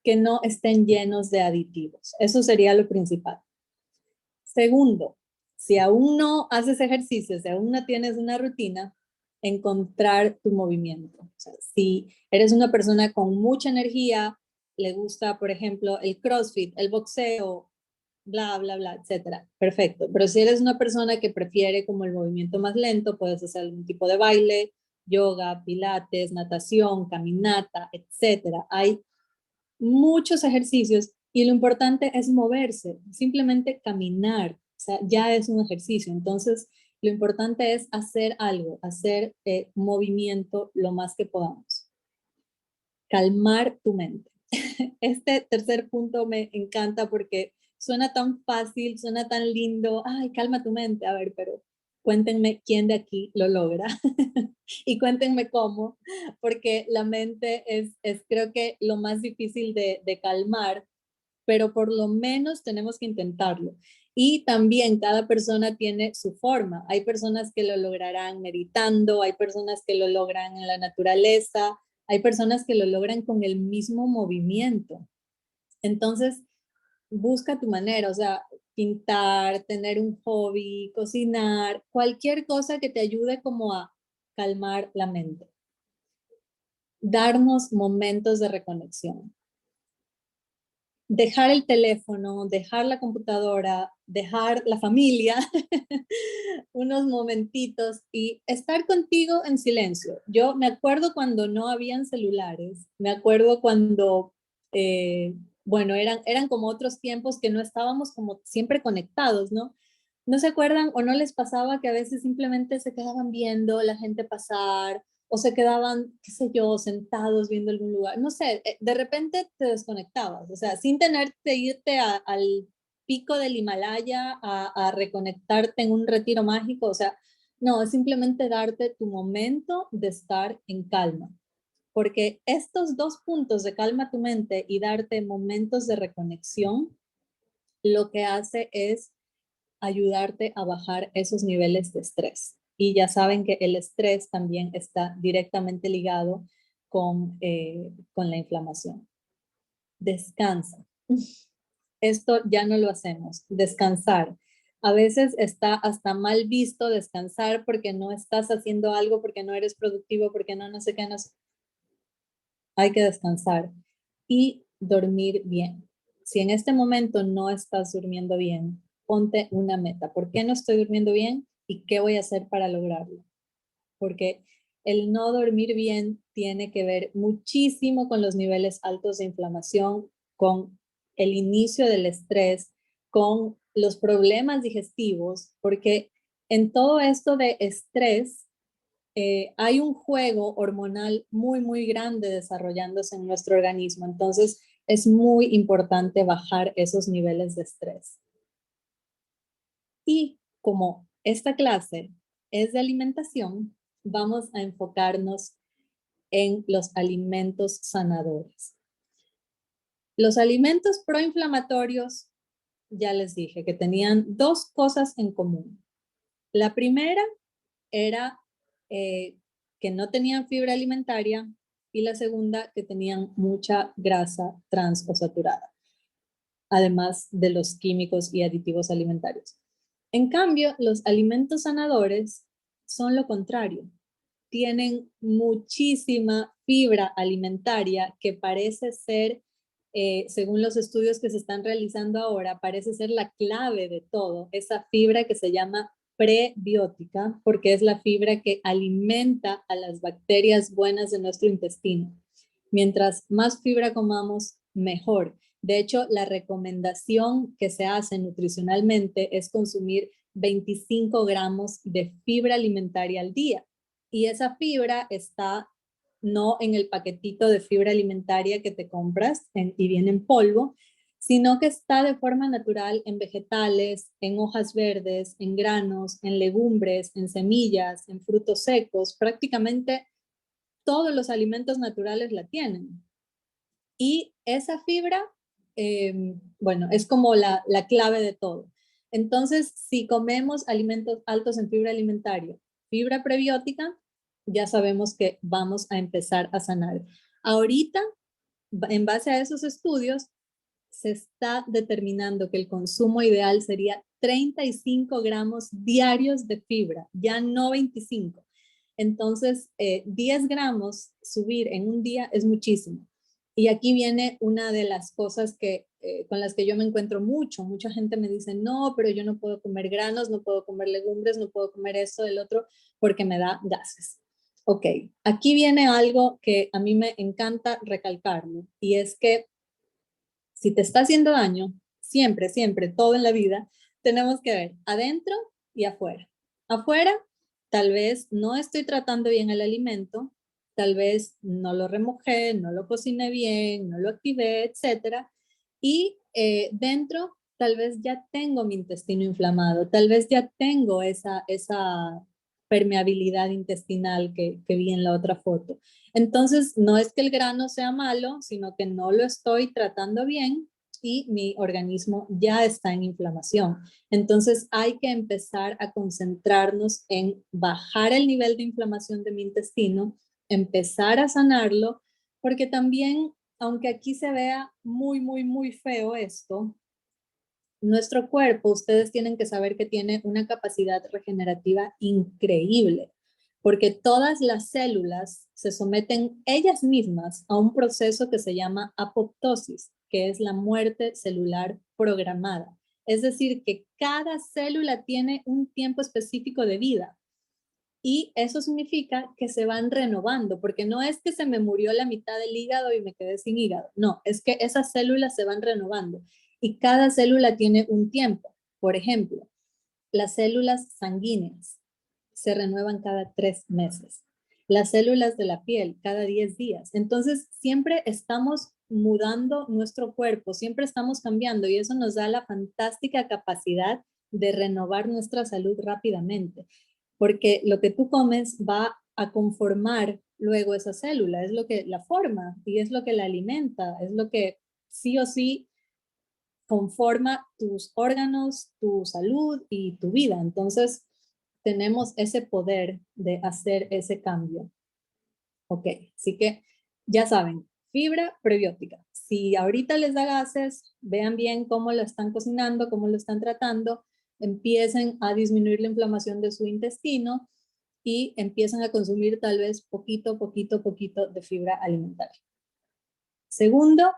que no estén llenos de aditivos. Eso sería lo principal. Segundo, si aún no haces ejercicio, si aún no tienes una rutina, encontrar tu movimiento. O sea, si eres una persona con mucha energía, le gusta, por ejemplo, el CrossFit, el boxeo, bla, bla, bla, etcétera. Perfecto. Pero si eres una persona que prefiere como el movimiento más lento, puedes hacer algún tipo de baile, yoga, pilates, natación, caminata, etcétera. Hay muchos ejercicios y lo importante es moverse, simplemente caminar, o sea, ya es un ejercicio. Entonces, lo importante es hacer algo, hacer movimiento lo más que podamos. Calmar tu mente. Este tercer punto me encanta porque suena tan fácil, suena tan lindo. Ay, calma tu mente. A ver, pero cuéntenme quién de aquí lo logra y cuéntenme cómo, porque la mente es creo que lo más difícil de calmar, pero por lo menos tenemos que intentarlo. Y también cada persona tiene su forma. Hay personas que lo lograrán meditando, hay personas que lo logran en la naturaleza, hay personas que lo logran con el mismo movimiento. Entonces, busca tu manera, o sea, pintar, tener un hobby, cocinar, cualquier cosa que te ayude como a calmar la mente. Darnos momentos de reconexión. Dejar el teléfono, dejar la computadora, dejar la familia, unos momentitos y estar contigo en silencio. Yo me acuerdo cuando no habían celulares, me acuerdo cuando, bueno, eran como otros tiempos que no estábamos como siempre conectados, ¿no? ¿No se acuerdan o no les pasaba que a veces simplemente se quedaban viendo la gente pasar o se quedaban, qué sé yo, sentados viendo algún lugar? No sé, de repente te desconectabas, o sea, sin tener que irte al pico del Himalaya a reconectarte en un retiro mágico, o sea, no, es simplemente darte tu momento de estar en calma. Porque estos dos puntos de calma tu mente y darte momentos de reconexión, lo que hace es ayudarte a bajar esos niveles de estrés. Y ya saben que el estrés también está directamente ligado con la inflamación. Descansa. Esto ya no lo hacemos. Descansar. A veces está hasta mal visto descansar porque no estás haciendo algo, porque no eres productivo, porque no sé qué, no sé. Hay que descansar y dormir bien. Si en este momento no estás durmiendo bien, ponte una meta. ¿Por qué no estoy durmiendo bien? ¿Y qué voy a hacer para lograrlo? Porque el no dormir bien tiene que ver muchísimo con los niveles altos de inflamación, con el inicio del estrés, con los problemas digestivos, porque en todo esto de estrés hay un juego hormonal muy, muy grande desarrollándose en nuestro organismo. Entonces, es muy importante bajar esos niveles de estrés. Y como esta clase es de alimentación, vamos a enfocarnos en los alimentos sanadores. Los alimentos proinflamatorios, ya les dije que tenían dos cosas en común. La primera era que no tenían fibra alimentaria y la segunda que tenían mucha grasa trans o saturada, además de los químicos y aditivos alimentarios. En cambio, los alimentos sanadores son lo contrario. Tienen muchísima fibra alimentaria que parece ser, según los estudios que se están realizando ahora, parece ser la clave de todo. Esa fibra que se llama prebiótica, porque es la fibra que alimenta a las bacterias buenas de nuestro intestino. Mientras más fibra comamos, mejor. De hecho, la recomendación que se hace nutricionalmente es consumir 25 gramos de fibra alimentaria al día. Y esa fibra está no en el paquetito de fibra alimentaria que te compras y viene en polvo, sino que está de forma natural en vegetales, en hojas verdes, en granos, en legumbres, en semillas, en frutos secos. Prácticamente todos los alimentos naturales la tienen. Y esa fibra, bueno, es como la clave de todo. Entonces, si comemos alimentos altos en fibra alimentaria, fibra prebiótica, ya sabemos que vamos a empezar a sanar. Ahorita, en base a esos estudios, se está determinando que el consumo ideal sería 35 gramos diarios de fibra, ya no 25. Entonces, 10 gramos subir en un día es muchísimo. Y aquí viene una de las cosas con las que yo me encuentro mucho. Mucha gente me dice, no, pero yo no puedo comer granos, no puedo comer legumbres, no puedo comer esto, el otro, porque me da gases. Ok, aquí viene algo que a mí me encanta recalcarlo, y es que si te está haciendo daño, siempre, siempre, todo en la vida, tenemos que ver adentro y afuera. Afuera, tal vez no estoy tratando bien el alimento, tal vez no lo remojé, no lo cociné bien, no lo activé, etcétera. Y dentro, tal vez ya tengo mi intestino inflamado, tal vez ya tengo esa permeabilidad intestinal que vi en la otra foto. Entonces, no es que el grano sea malo, sino que no lo estoy tratando bien y mi organismo ya está en inflamación. Entonces, hay que empezar a concentrarnos en bajar el nivel de inflamación de mi intestino, empezar a sanarlo, porque también, aunque aquí se vea muy, muy, muy feo esto, nuestro cuerpo, ustedes tienen que saber que tiene una capacidad regenerativa increíble, porque todas las células se someten ellas mismas a un proceso que se llama apoptosis, que es la muerte celular programada. Es decir, que cada célula tiene un tiempo específico de vida. Y eso significa que se van renovando, porque no es que se me murió la mitad del hígado y me quedé sin hígado. No, es que esas células se van renovando y cada célula tiene un tiempo. Por ejemplo, las células sanguíneas se renuevan cada 3 meses. Las células de la piel cada 10 días. Entonces, siempre estamos mudando nuestro cuerpo, siempre estamos cambiando y eso nos da la fantástica capacidad de renovar nuestra salud rápidamente, porque lo que tú comes va a conformar luego esa célula, es lo que la forma y es lo que la alimenta, es lo que sí o sí conforma tus órganos, tu salud y tu vida. Entonces, tenemos ese poder de hacer ese cambio. Ok, así que ya saben, fibra prebiótica. Si ahorita les da gases, vean bien cómo lo están cocinando, cómo lo están tratando, empiecen a disminuir la inflamación de su intestino y empiezan a consumir tal vez poquito, poquito, poquito de fibra alimentaria. Segundo,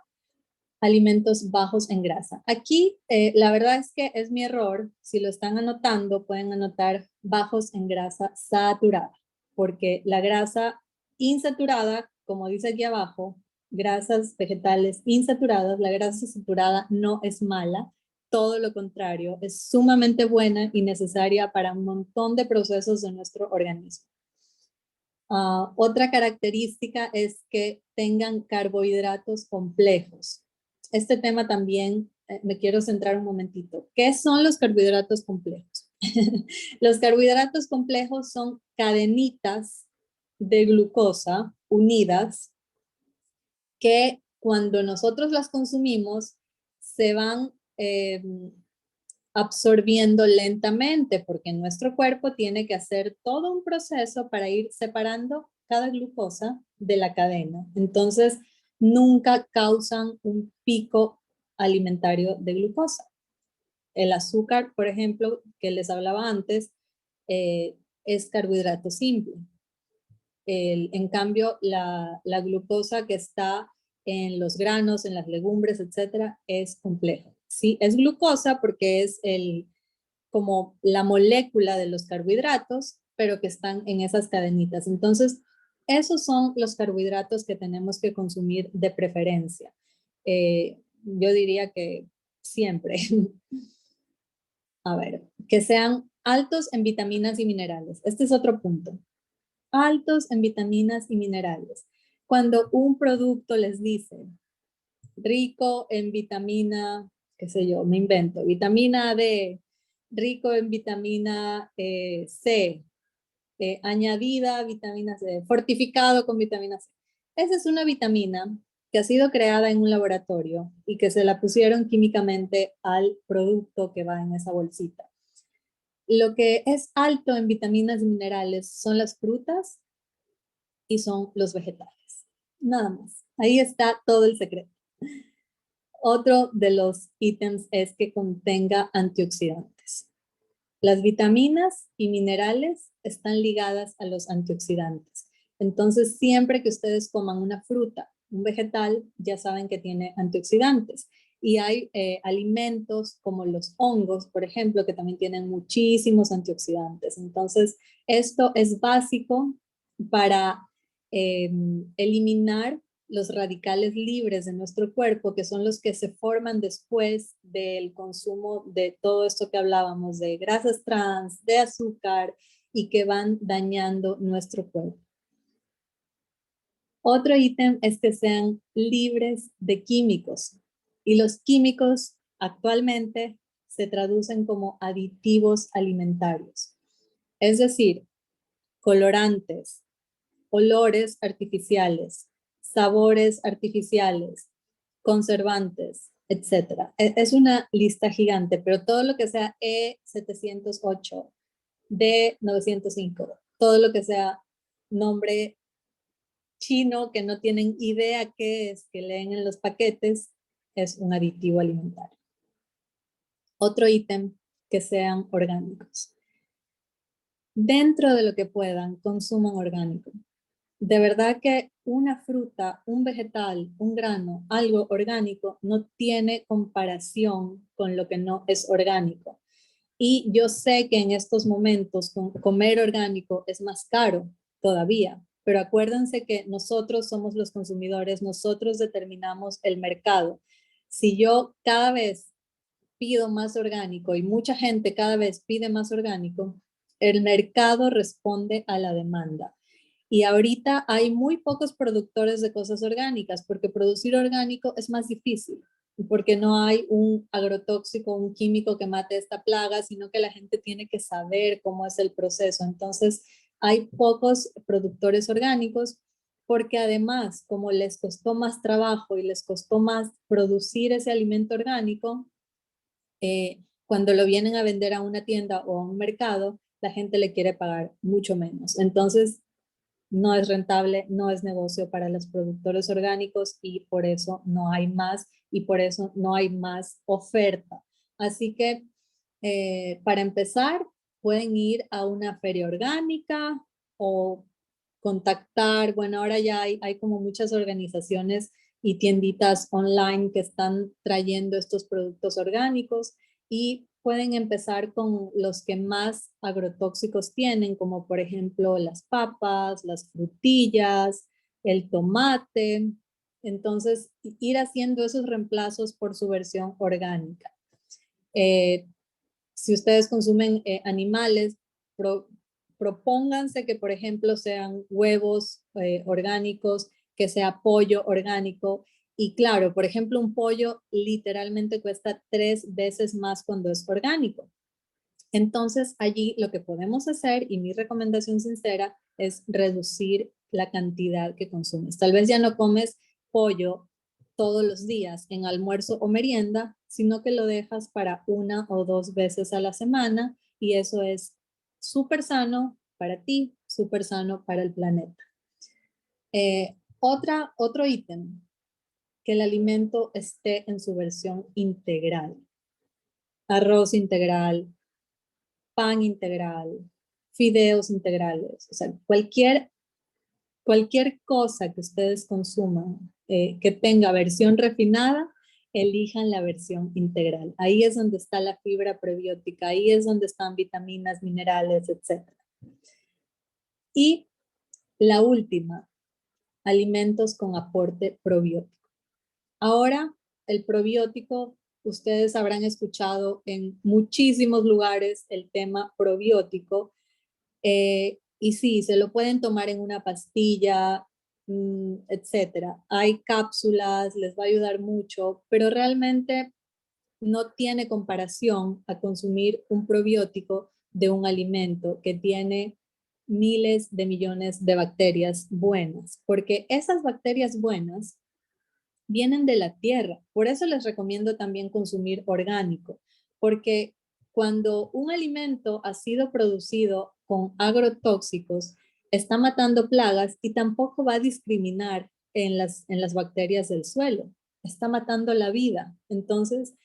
alimentos bajos en grasa. Aquí la verdad es que es mi error. Si lo están anotando, pueden anotar bajos en grasa saturada, porque la grasa insaturada, como dice aquí abajo, grasas vegetales insaturadas, la grasa saturada no es mala, todo lo contrario, es sumamente buena y necesaria para un montón de procesos de nuestro organismo. Otra característica es que tengan carbohidratos complejos. Este tema también me quiero centrar un momentito. ¿Qué son los carbohidratos complejos? Los carbohidratos complejos son cadenitas de glucosa unidas que cuando nosotros las consumimos se van absorbiendo lentamente, porque nuestro cuerpo tiene que hacer todo un proceso para ir separando cada glucosa de la cadena. Entonces, nunca causan un pico alimentario de glucosa. El azúcar, por ejemplo, que les hablaba antes, es carbohidrato simple. En cambio, la glucosa que está en los granos, en las legumbres, etcétera, es compleja. Sí, es glucosa porque es como la molécula de los carbohidratos, pero que están en esas cadenitas. Entonces, esos son los carbohidratos que tenemos que consumir de preferencia. Yo diría que siempre. A ver, que sean altos en vitaminas y minerales. Este es otro punto. Altos en vitaminas y minerales. Cuando un producto les dice rico en vitamina, qué sé yo, me invento, vitamina D, rico en vitamina C, añadida vitamina C, fortificado con vitamina C. Esa es una vitamina que ha sido creada en un laboratorio y que se la pusieron químicamente al producto que va en esa bolsita. Lo que es alto en vitaminas y minerales son las frutas y son los vegetales. Nada más. Ahí está todo el secreto. Otro de los ítems es que contenga antioxidantes. Las vitaminas y minerales están ligadas a los antioxidantes. Entonces, siempre que ustedes coman una fruta un vegetal, ya saben que tiene antioxidantes. Y hay alimentos como los hongos, por ejemplo, que también tienen muchísimos antioxidantes. Entonces, esto es básico para eliminar los radicales libres de nuestro cuerpo, que son los que se forman después del consumo de todo esto que hablábamos, de grasas trans, de azúcar, y que van dañando nuestro cuerpo. Otro ítem es que sean libres de químicos. Y los químicos actualmente se traducen como aditivos alimentarios. Es decir, colorantes, olores artificiales, sabores artificiales, conservantes, etc. Es una lista gigante, pero todo lo que sea E708, D905, todo lo que sea nombre chino que no tienen idea qué es, que leen en los paquetes, es un aditivo alimentario. Otro ítem, que sean orgánicos. Dentro de lo que puedan, consuman orgánico. De verdad que una fruta, un vegetal, un grano, algo orgánico, no tiene comparación con lo que no es orgánico. Y yo sé que en estos momentos comer orgánico es más caro todavía, pero acuérdense que nosotros somos los consumidores, nosotros determinamos el mercado. Si yo cada vez pido más orgánico y mucha gente cada vez pide más orgánico, el mercado responde a la demanda. Y ahorita hay muy pocos productores de cosas orgánicas porque producir orgánico es más difícil, porque no hay un agrotóxico, un químico que mate esta plaga, sino que la gente tiene que saber cómo es el proceso. Entonces, hay pocos productores orgánicos porque además, como les costó más trabajo y les costó más producir ese alimento orgánico, cuando lo vienen a vender a una tienda o a un mercado, la gente le quiere pagar mucho menos. Entonces, no es rentable, no es negocio para los productores orgánicos y por eso no hay más y por eso no hay más oferta. Así que para empezar, pueden ir a una feria orgánica o contactar, bueno, ahora ya hay como muchas organizaciones y tienditas online que están trayendo estos productos orgánicos y pueden empezar con los que más agrotóxicos tienen, como por ejemplo las papas, las frutillas, el tomate. Entonces, ir haciendo esos reemplazos por su versión orgánica. Eh, si ustedes consumen animales, propónganse que, por ejemplo, sean huevos orgánicos, que sea pollo orgánico. Y claro, por ejemplo, un pollo literalmente cuesta 3 veces más cuando es orgánico. Entonces, allí lo que podemos hacer, y mi recomendación sincera, es reducir la cantidad que consumes. Tal vez ya no comes pollo todos los días en almuerzo o merienda, sino que lo dejas para 1 o 2 veces a la semana y eso es súper sano para ti, súper sano para el planeta. Otro ítem, que el alimento esté en su versión integral. Arroz integral, pan integral, fideos integrales, o sea, cualquier cosa que ustedes consuman que tenga versión refinada, elijan la versión integral. Ahí es donde está la fibra prebiótica, ahí es donde están vitaminas, minerales, etc. Y la última, alimentos con aporte probiótico. Ahora, el probiótico, ustedes habrán escuchado en muchísimos lugares el tema probiótico, y sí, se lo pueden tomar en una pastilla, etcétera. Hay cápsulas, les va a ayudar mucho, pero realmente no tiene comparación a consumir un probiótico de un alimento que tiene miles de millones de bacterias buenas, porque esas bacterias buenas vienen de la tierra. Por eso les recomiendo también consumir orgánico, porque cuando un alimento ha sido producido con agrotóxicos, está matando plagas y tampoco va a discriminar en las bacterias del suelo. Está matando la vida. Entonces,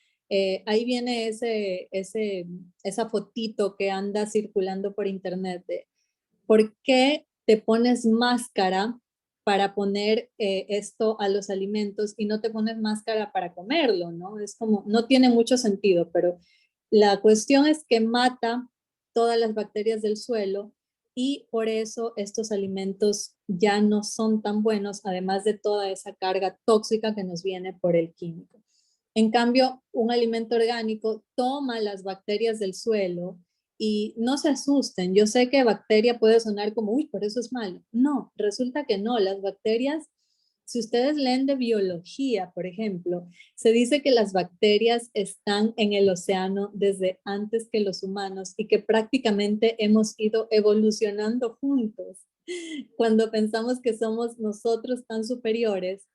ahí viene esa fotito que anda circulando por internet de ¿por qué te pones máscara para poner esto a los alimentos y no te pones máscara para comerlo, ¿no? Es como, no tiene mucho sentido, pero la cuestión es que mata todas las bacterias del suelo y por eso estos alimentos ya no son tan buenos, además de toda esa carga tóxica que nos viene por el químico. En cambio, un alimento orgánico toma las bacterias del suelo y no se asusten. Yo sé que bacteria puede sonar como, uy, por eso es malo. No, resulta que no. Las bacterias, si ustedes leen de biología, por ejemplo, se dice que las bacterias están en el océano desde antes que los humanos y que prácticamente hemos ido evolucionando juntos. Cuando pensamos que somos nosotros tan superiores,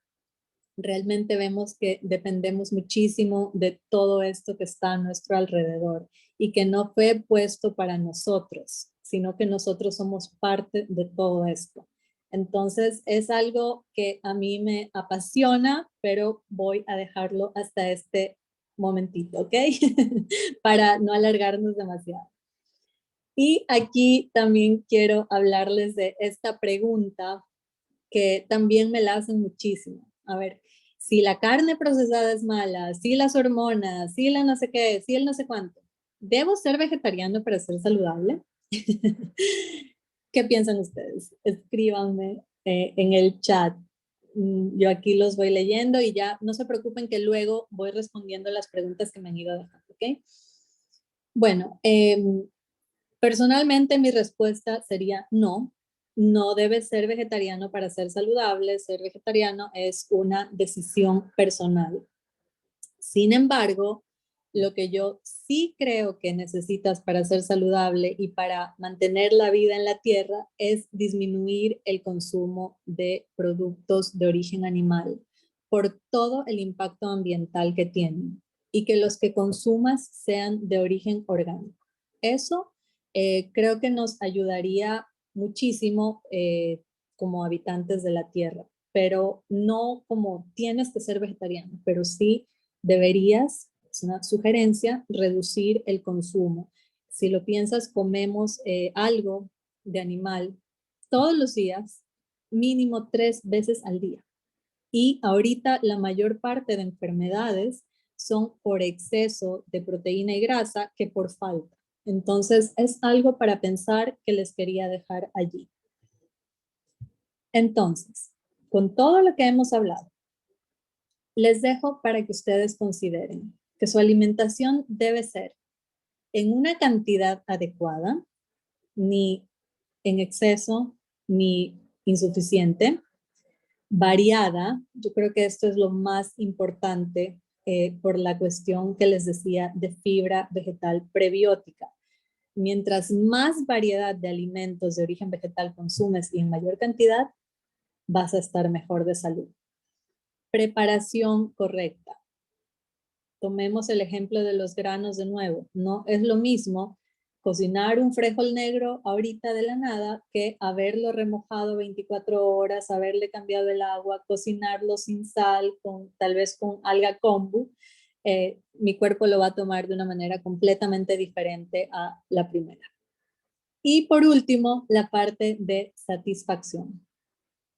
realmente vemos que dependemos muchísimo de todo esto que está a nuestro alrededor y que no fue puesto para nosotros, sino que nosotros somos parte de todo esto. Entonces es algo que a mí me apasiona, pero voy a dejarlo hasta este momentito, ¿ok? Para no alargarnos demasiado. Y aquí también quiero hablarles de esta pregunta que también me la hacen muchísimo. A ver, si la carne procesada es mala, si las hormonas, si la no sé qué, si el no sé cuánto, ¿debo ser vegetariano para ser saludable? ¿Qué piensan ustedes? Escríbanme en el chat. Yo aquí los voy leyendo y ya no se preocupen que luego voy respondiendo las preguntas que me han ido dejando, ¿ok? Bueno, personalmente mi respuesta sería no. No debes ser vegetariano para ser saludable. Ser vegetariano es una decisión personal. Sin embargo, lo que yo sí creo que necesitas para ser saludable y para mantener la vida en la tierra es disminuir el consumo de productos de origen animal por todo el impacto ambiental que tienen y que los que consumas sean de origen orgánico. Eso creo que nos ayudaría muchísimo como habitantes de la tierra, pero no como tienes que ser vegetariano, pero sí deberías, es una sugerencia, reducir el consumo. Si lo piensas, comemos algo de animal todos los días, mínimo 3 veces al día. Y ahorita la mayor parte de enfermedades son por exceso de proteína y grasa que por falta. Entonces es algo para pensar que les quería dejar allí. Entonces, con todo lo que hemos hablado, les dejo para que ustedes consideren que su alimentación debe ser en una cantidad adecuada, ni en exceso, ni insuficiente, variada. Yo creo que esto es lo más importante por la cuestión que les decía de fibra vegetal prebiótica. Mientras más variedad de alimentos de origen vegetal consumes y en mayor cantidad, vas a estar mejor de salud. Preparación correcta. Tomemos el ejemplo de los granos de nuevo. No es lo mismo cocinar un frijol negro ahorita de la nada que haberlo remojado 24 horas, haberle cambiado el agua, cocinarlo sin sal, tal vez con alga kombu. Mi cuerpo lo va a tomar de una manera completamente diferente a la primera. Y por último, la parte de satisfacción.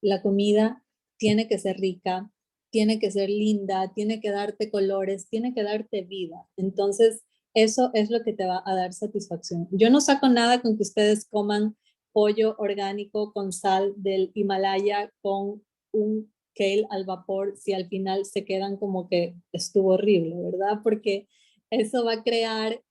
La comida tiene que ser rica, tiene que ser linda, tiene que darte colores, tiene que darte vida. Entonces, eso es lo que te va a dar satisfacción. Yo no saco nada con que ustedes coman pollo orgánico con sal del Himalaya, con un kale al vapor, si al final se quedan como que estuvo horrible, ¿verdad? Porque eso va a crear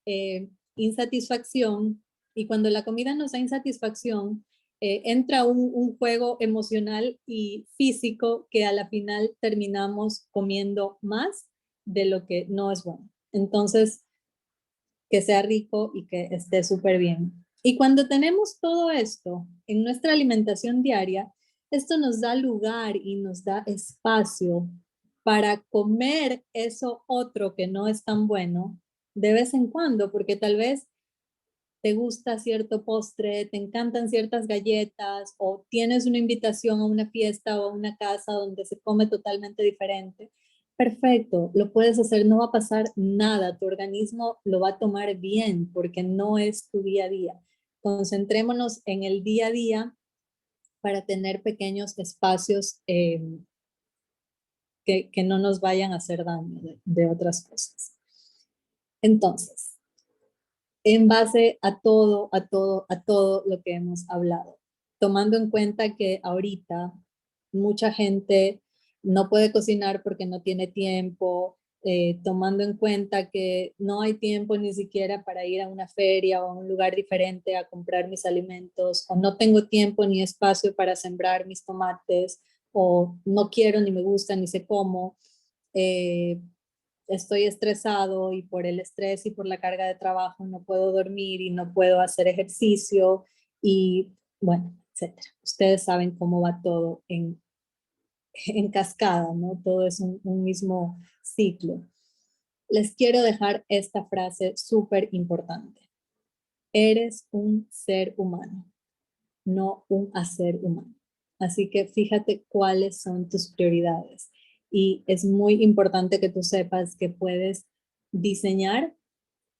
insatisfacción y cuando la comida nos da insatisfacción, entra un juego emocional y físico que a la final terminamos comiendo más de lo que no es bueno. Entonces, que sea rico y que esté súper bien. Y cuando tenemos todo esto en nuestra alimentación diaria, esto nos da lugar y nos da espacio para comer eso otro que no es tan bueno de vez en cuando, porque tal vez te gusta cierto postre, te encantan ciertas galletas o tienes una invitación a una fiesta o a una casa donde se come totalmente diferente. Perfecto, lo puedes hacer, no va a pasar nada, tu organismo lo va a tomar bien porque no es tu día a día. Concentrémonos en el día a día para tener pequeños espacios que no nos vayan a hacer daño de otras cosas. Entonces, en base a todo lo que hemos hablado, tomando en cuenta que ahorita mucha gente no puede cocinar porque no tiene tiempo, tomando en cuenta que no hay tiempo ni siquiera para ir a una feria o a un lugar diferente a comprar mis alimentos, o no tengo tiempo ni espacio para sembrar mis tomates, o no quiero ni me gusta ni sé cómo, estoy estresado y por el estrés y por la carga de trabajo no puedo dormir y no puedo hacer ejercicio y bueno, etcétera. Ustedes saben cómo va todo en cascada, ¿no? Todo es un mismo ciclo. Les quiero dejar esta frase súper importante. Eres un ser humano, no un hacer humano. Así que fíjate cuáles son tus prioridades. Y es muy importante que tú sepas que puedes diseñar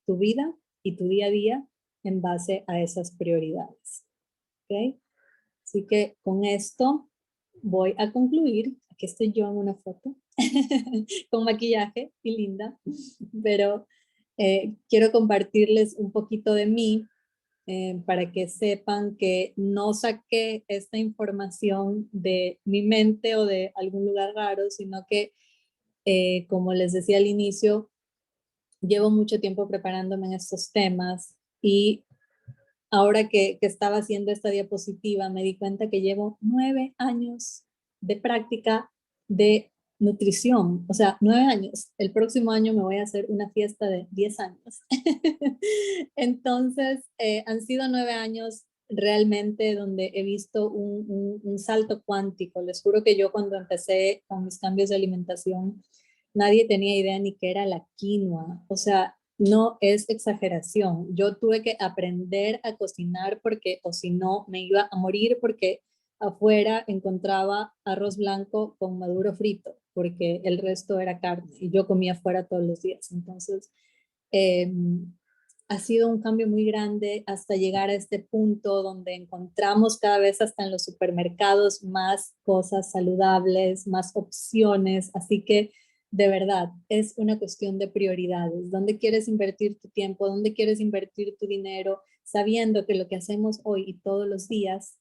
tu vida y tu día a día en base a esas prioridades. ¿Ok? Así que con esto voy a concluir. Aquí estoy yo en una foto con maquillaje y linda, pero quiero compartirles un poquito de mí para que sepan que no saqué esta información de mi mente o de algún lugar raro, sino que, como les decía al inicio, llevo mucho tiempo preparándome en estos temas y ahora que estaba haciendo esta diapositiva me di cuenta que llevo 9 años de práctica de nutrición, o sea, 9 años. El próximo año me voy a hacer una fiesta de 10 años. Entonces, han sido 9 años realmente donde he visto un salto cuántico. Les juro que yo cuando empecé con mis cambios de alimentación, nadie tenía idea ni qué era la quinoa. O sea, no es exageración. Yo tuve que aprender a cocinar porque, o si no, me iba a morir porque afuera encontraba arroz blanco con maduro frito, porque el resto era carne y yo comía afuera todos los días. Entonces, eh, ha sido un cambio muy grande hasta llegar a este punto donde encontramos cada vez hasta en los supermercados más cosas saludables, más opciones. Así que de verdad es una cuestión de prioridades. ¿Dónde quieres invertir tu tiempo? ¿Dónde quieres invertir tu dinero? Sabiendo que lo que hacemos hoy y todos los días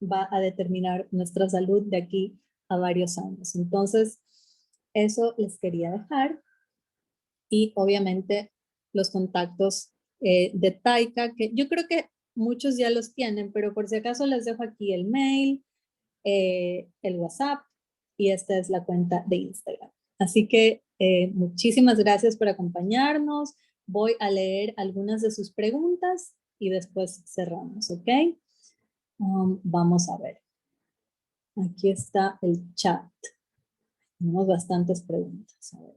va a determinar nuestra salud de aquí a varios años. Entonces, eso les quería dejar y obviamente los contactos de Taika, que yo creo que muchos ya los tienen, pero por si acaso les dejo aquí el mail, el WhatsApp y esta es la cuenta de Instagram. Así que muchísimas gracias por acompañarnos. Voy a leer algunas de sus preguntas y después cerramos, ¿ok? Vamos a ver. Aquí está el chat. Tenemos bastantes preguntas. A ver.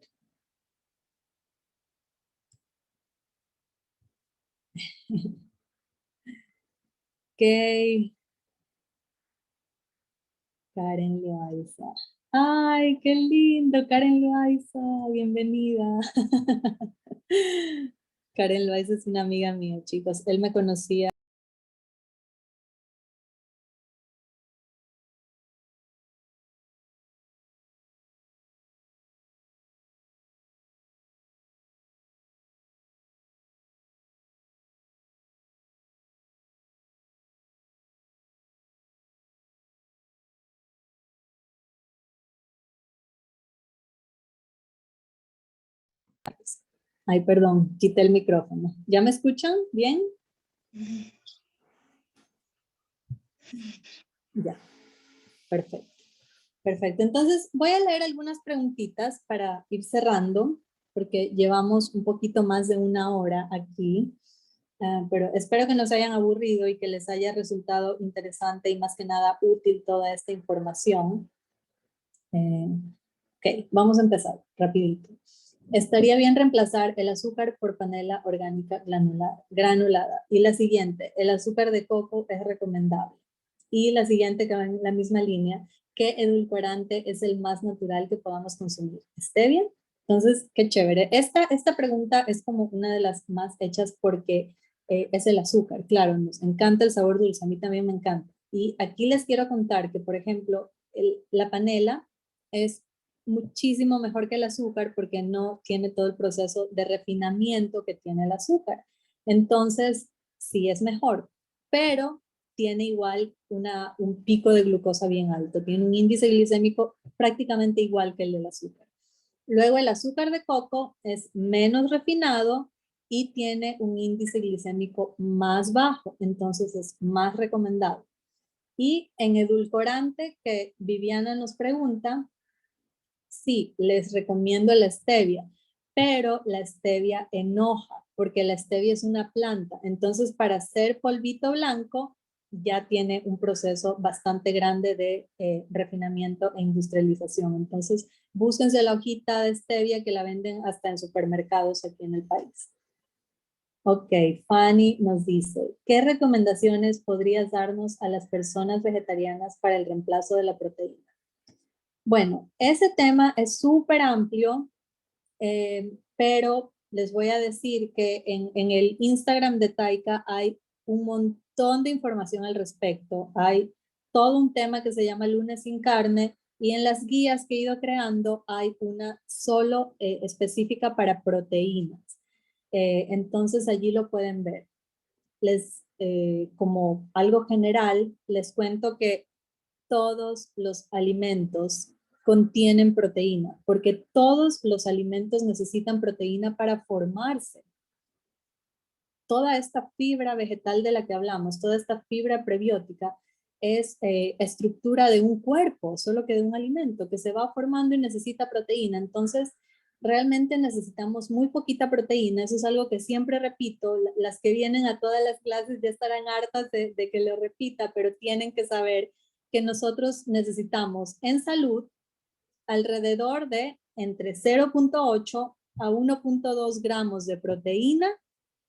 Ok, Karen Loaiza. Ay, qué lindo, Karen Loaiza, bienvenida. Karen Loaiza es una amiga mía, chicos. Él me conocía. Ay, perdón, quité el micrófono. ¿Ya me escuchan bien? Ya, perfecto. Perfecto. Entonces voy a leer algunas preguntitas para ir cerrando, porque llevamos un poquito más de una hora aquí. Pero espero que no se hayan aburrido y que les haya resultado interesante y más que nada útil toda esta información. Ok, vamos a empezar rapidito. Estaría bien reemplazar el azúcar por panela orgánica granulada. Y la siguiente, el azúcar de coco es recomendable. Y la siguiente, que va en la misma línea, ¿qué edulcorante es el más natural que podamos consumir? ¿Stevia? Entonces, qué chévere. Esta pregunta es como una de las más hechas porque es el azúcar. Claro, nos encanta el sabor dulce, a mí también me encanta. Y aquí les quiero contar que, por ejemplo, la panela es muchísimo mejor que el azúcar porque no tiene todo el proceso de refinamiento que tiene el azúcar. Entonces, sí es mejor, pero tiene igual un pico de glucosa bien alto, tiene un índice glicémico prácticamente igual que el del azúcar. Luego el azúcar de coco es menos refinado y tiene un índice glicémico más bajo, entonces es más recomendado. Y en edulcorante, que Viviana nos pregunta, sí, les recomiendo la stevia, pero la stevia enoja, porque la stevia es una planta. Entonces, para hacer polvito blanco, ya tiene un proceso bastante grande de refinamiento e industrialización. Entonces, búsquense la hojita de stevia que la venden hasta en supermercados aquí en el país. Ok, Fanny nos dice, ¿qué recomendaciones podrías darnos a las personas vegetarianas para el reemplazo de la proteína? Bueno, ese tema es súper amplio, pero les voy a decir que en el Instagram de Taika hay un montón de información al respecto. Hay todo un tema que se llama Lunes sin carne y en las guías que he ido creando hay una solo específica para proteínas. Entonces allí lo pueden ver. Como algo general, les cuento que todos los alimentos contienen proteína, porque todos los alimentos necesitan proteína para formarse. Toda esta fibra vegetal de la que hablamos, toda esta fibra prebiótica, es estructura de un cuerpo, solo que de un alimento que se va formando y necesita proteína. Entonces, realmente necesitamos muy poquita proteína. Eso es algo que siempre repito. Las que vienen a todas las clases ya estarán hartas de que lo repita, pero tienen que saber que nosotros necesitamos en salud alrededor de entre 0,8 a 1,2 gramos de proteína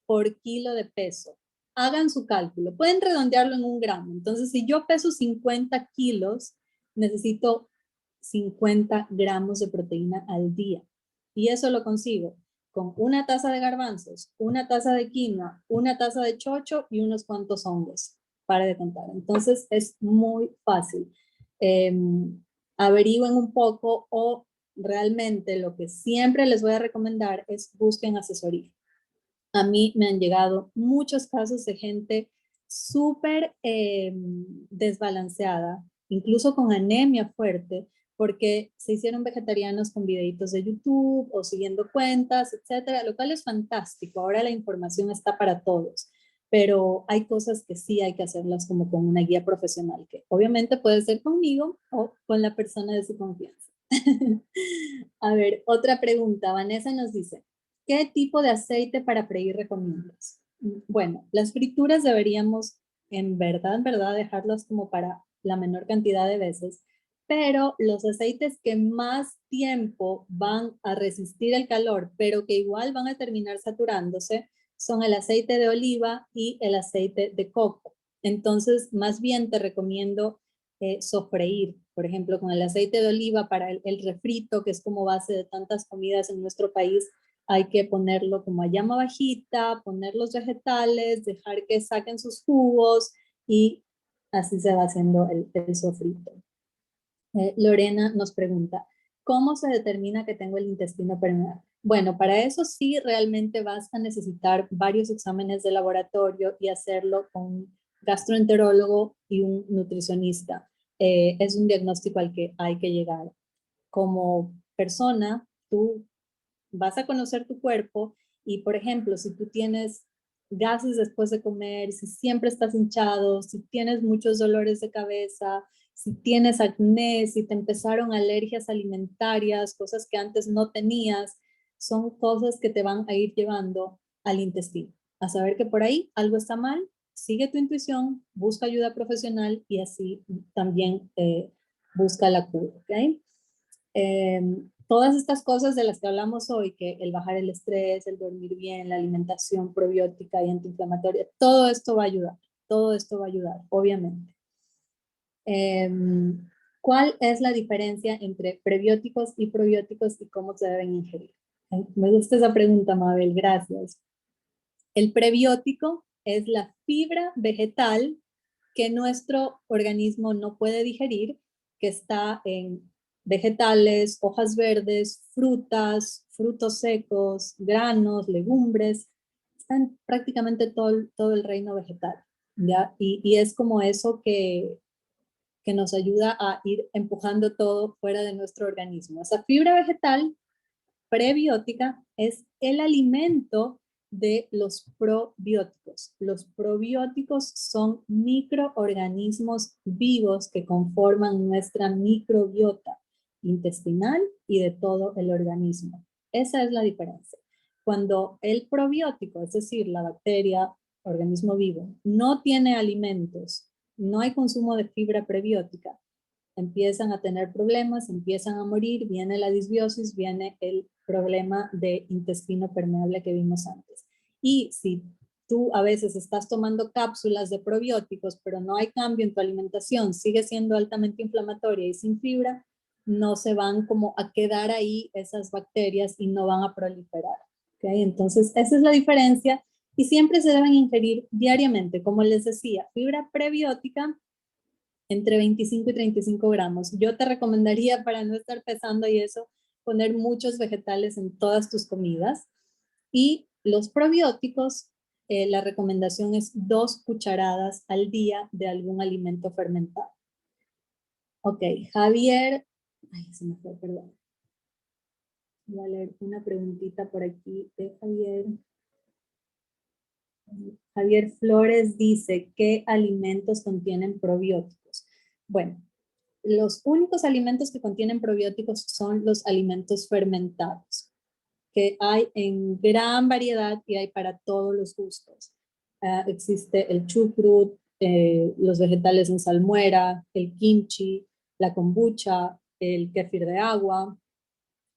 por kilo de peso. Hagan su cálculo. Pueden redondearlo en 1 gramo. Entonces, si yo peso 50 kilos, necesito 50 gramos de proteína al día. Y eso lo consigo con una taza de garbanzos, una taza de quinoa, una taza de chocho y unos cuantos hongos. Para de contar. Entonces, es muy fácil. Eh, Averigüen un poco o realmente lo que siempre les voy a recomendar es busquen asesoría. A mí me han llegado muchos casos de gente súper desbalanceada, incluso con anemia fuerte, porque se hicieron vegetarianos con videitos de YouTube o siguiendo cuentas, etcétera, lo cual es fantástico. Ahora la información está para todos, pero hay cosas que sí hay que hacerlas como con una guía profesional, que obviamente puede ser conmigo o con la persona de su confianza. A ver, otra pregunta. Vanessa nos dice, ¿qué tipo de aceite para freír recomiendas? Bueno, las frituras deberíamos en verdad, dejarlas como para la menor cantidad de veces, pero los aceites que más tiempo van a resistir el calor, pero que igual van a terminar saturándose, son el aceite de oliva y el aceite de coco. Entonces, más bien te recomiendo sofreír, por ejemplo, con el aceite de oliva para el refrito, que es como base de tantas comidas en nuestro país, hay que ponerlo como a llama bajita, poner los vegetales, dejar que saquen sus jugos y así se va haciendo el sofrito. Lorena nos pregunta, ¿cómo se determina que tengo el intestino permeable? Bueno, para eso sí realmente vas a necesitar varios exámenes de laboratorio y hacerlo con un gastroenterólogo y un nutricionista. Es un diagnóstico al que hay que llegar. Como persona, tú vas a conocer tu cuerpo y, por ejemplo, si tú tienes gases después de comer, si siempre estás hinchado, si tienes muchos dolores de cabeza, si tienes acné, si te empezaron alergias alimentarias, cosas que antes no tenías, son cosas que te van a ir llevando al intestino. A saber que por ahí algo está mal, sigue tu intuición, busca ayuda profesional y así también busca la cura, ¿ok? Todas estas cosas de las que hablamos hoy, que el bajar el estrés, el dormir bien, la alimentación probiótica y antiinflamatoria, todo esto va a ayudar, obviamente. ¿Cuál es la diferencia entre prebióticos y probióticos y cómo se deben ingerir? Me gusta esa pregunta, Mabel, gracias. El prebiótico es la fibra vegetal que nuestro organismo no puede digerir, que está en vegetales, hojas verdes, frutas, frutos secos, granos, legumbres, está en prácticamente todo el reino vegetal, ¿ya? Y es como eso que nos ayuda a ir empujando todo fuera de nuestro organismo. Esa fibra vegetal prebiótica es el alimento de los probióticos. Los probióticos son microorganismos vivos que conforman nuestra microbiota intestinal y de todo el organismo. Esa es la diferencia. Cuando el probiótico, es decir, la bacteria, organismo vivo, no tiene alimentos, no hay consumo de fibra prebiótica, empiezan a tener problemas, empiezan a morir, viene la disbiosis, viene el problema de intestino permeable que vimos antes. Y si tú a veces estás tomando cápsulas de probióticos, pero no hay cambio en tu alimentación, sigue siendo altamente inflamatoria y sin fibra, no se van como a quedar ahí esas bacterias y no van a proliferar. ¿Okay? Entonces, esa es la diferencia y siempre se deben ingerir diariamente. Como les decía, fibra prebiótica entre 25 y 35 gramos. Yo te recomendaría, para no estar pesando y eso, poner muchos vegetales en todas tus comidas. Y los probióticos, la recomendación es 2 cucharadas al día de algún alimento fermentado. Ok, Javier, ay, se me fue, perdón. Voy a leer una preguntita por aquí de Javier. Javier Flores dice, ¿qué alimentos contienen probióticos? Bueno, los únicos alimentos que contienen probióticos son los alimentos fermentados, que hay en gran variedad y hay para todos los gustos. Existe el chucrut, los vegetales en salmuera, el kimchi, la kombucha, el kéfir de agua,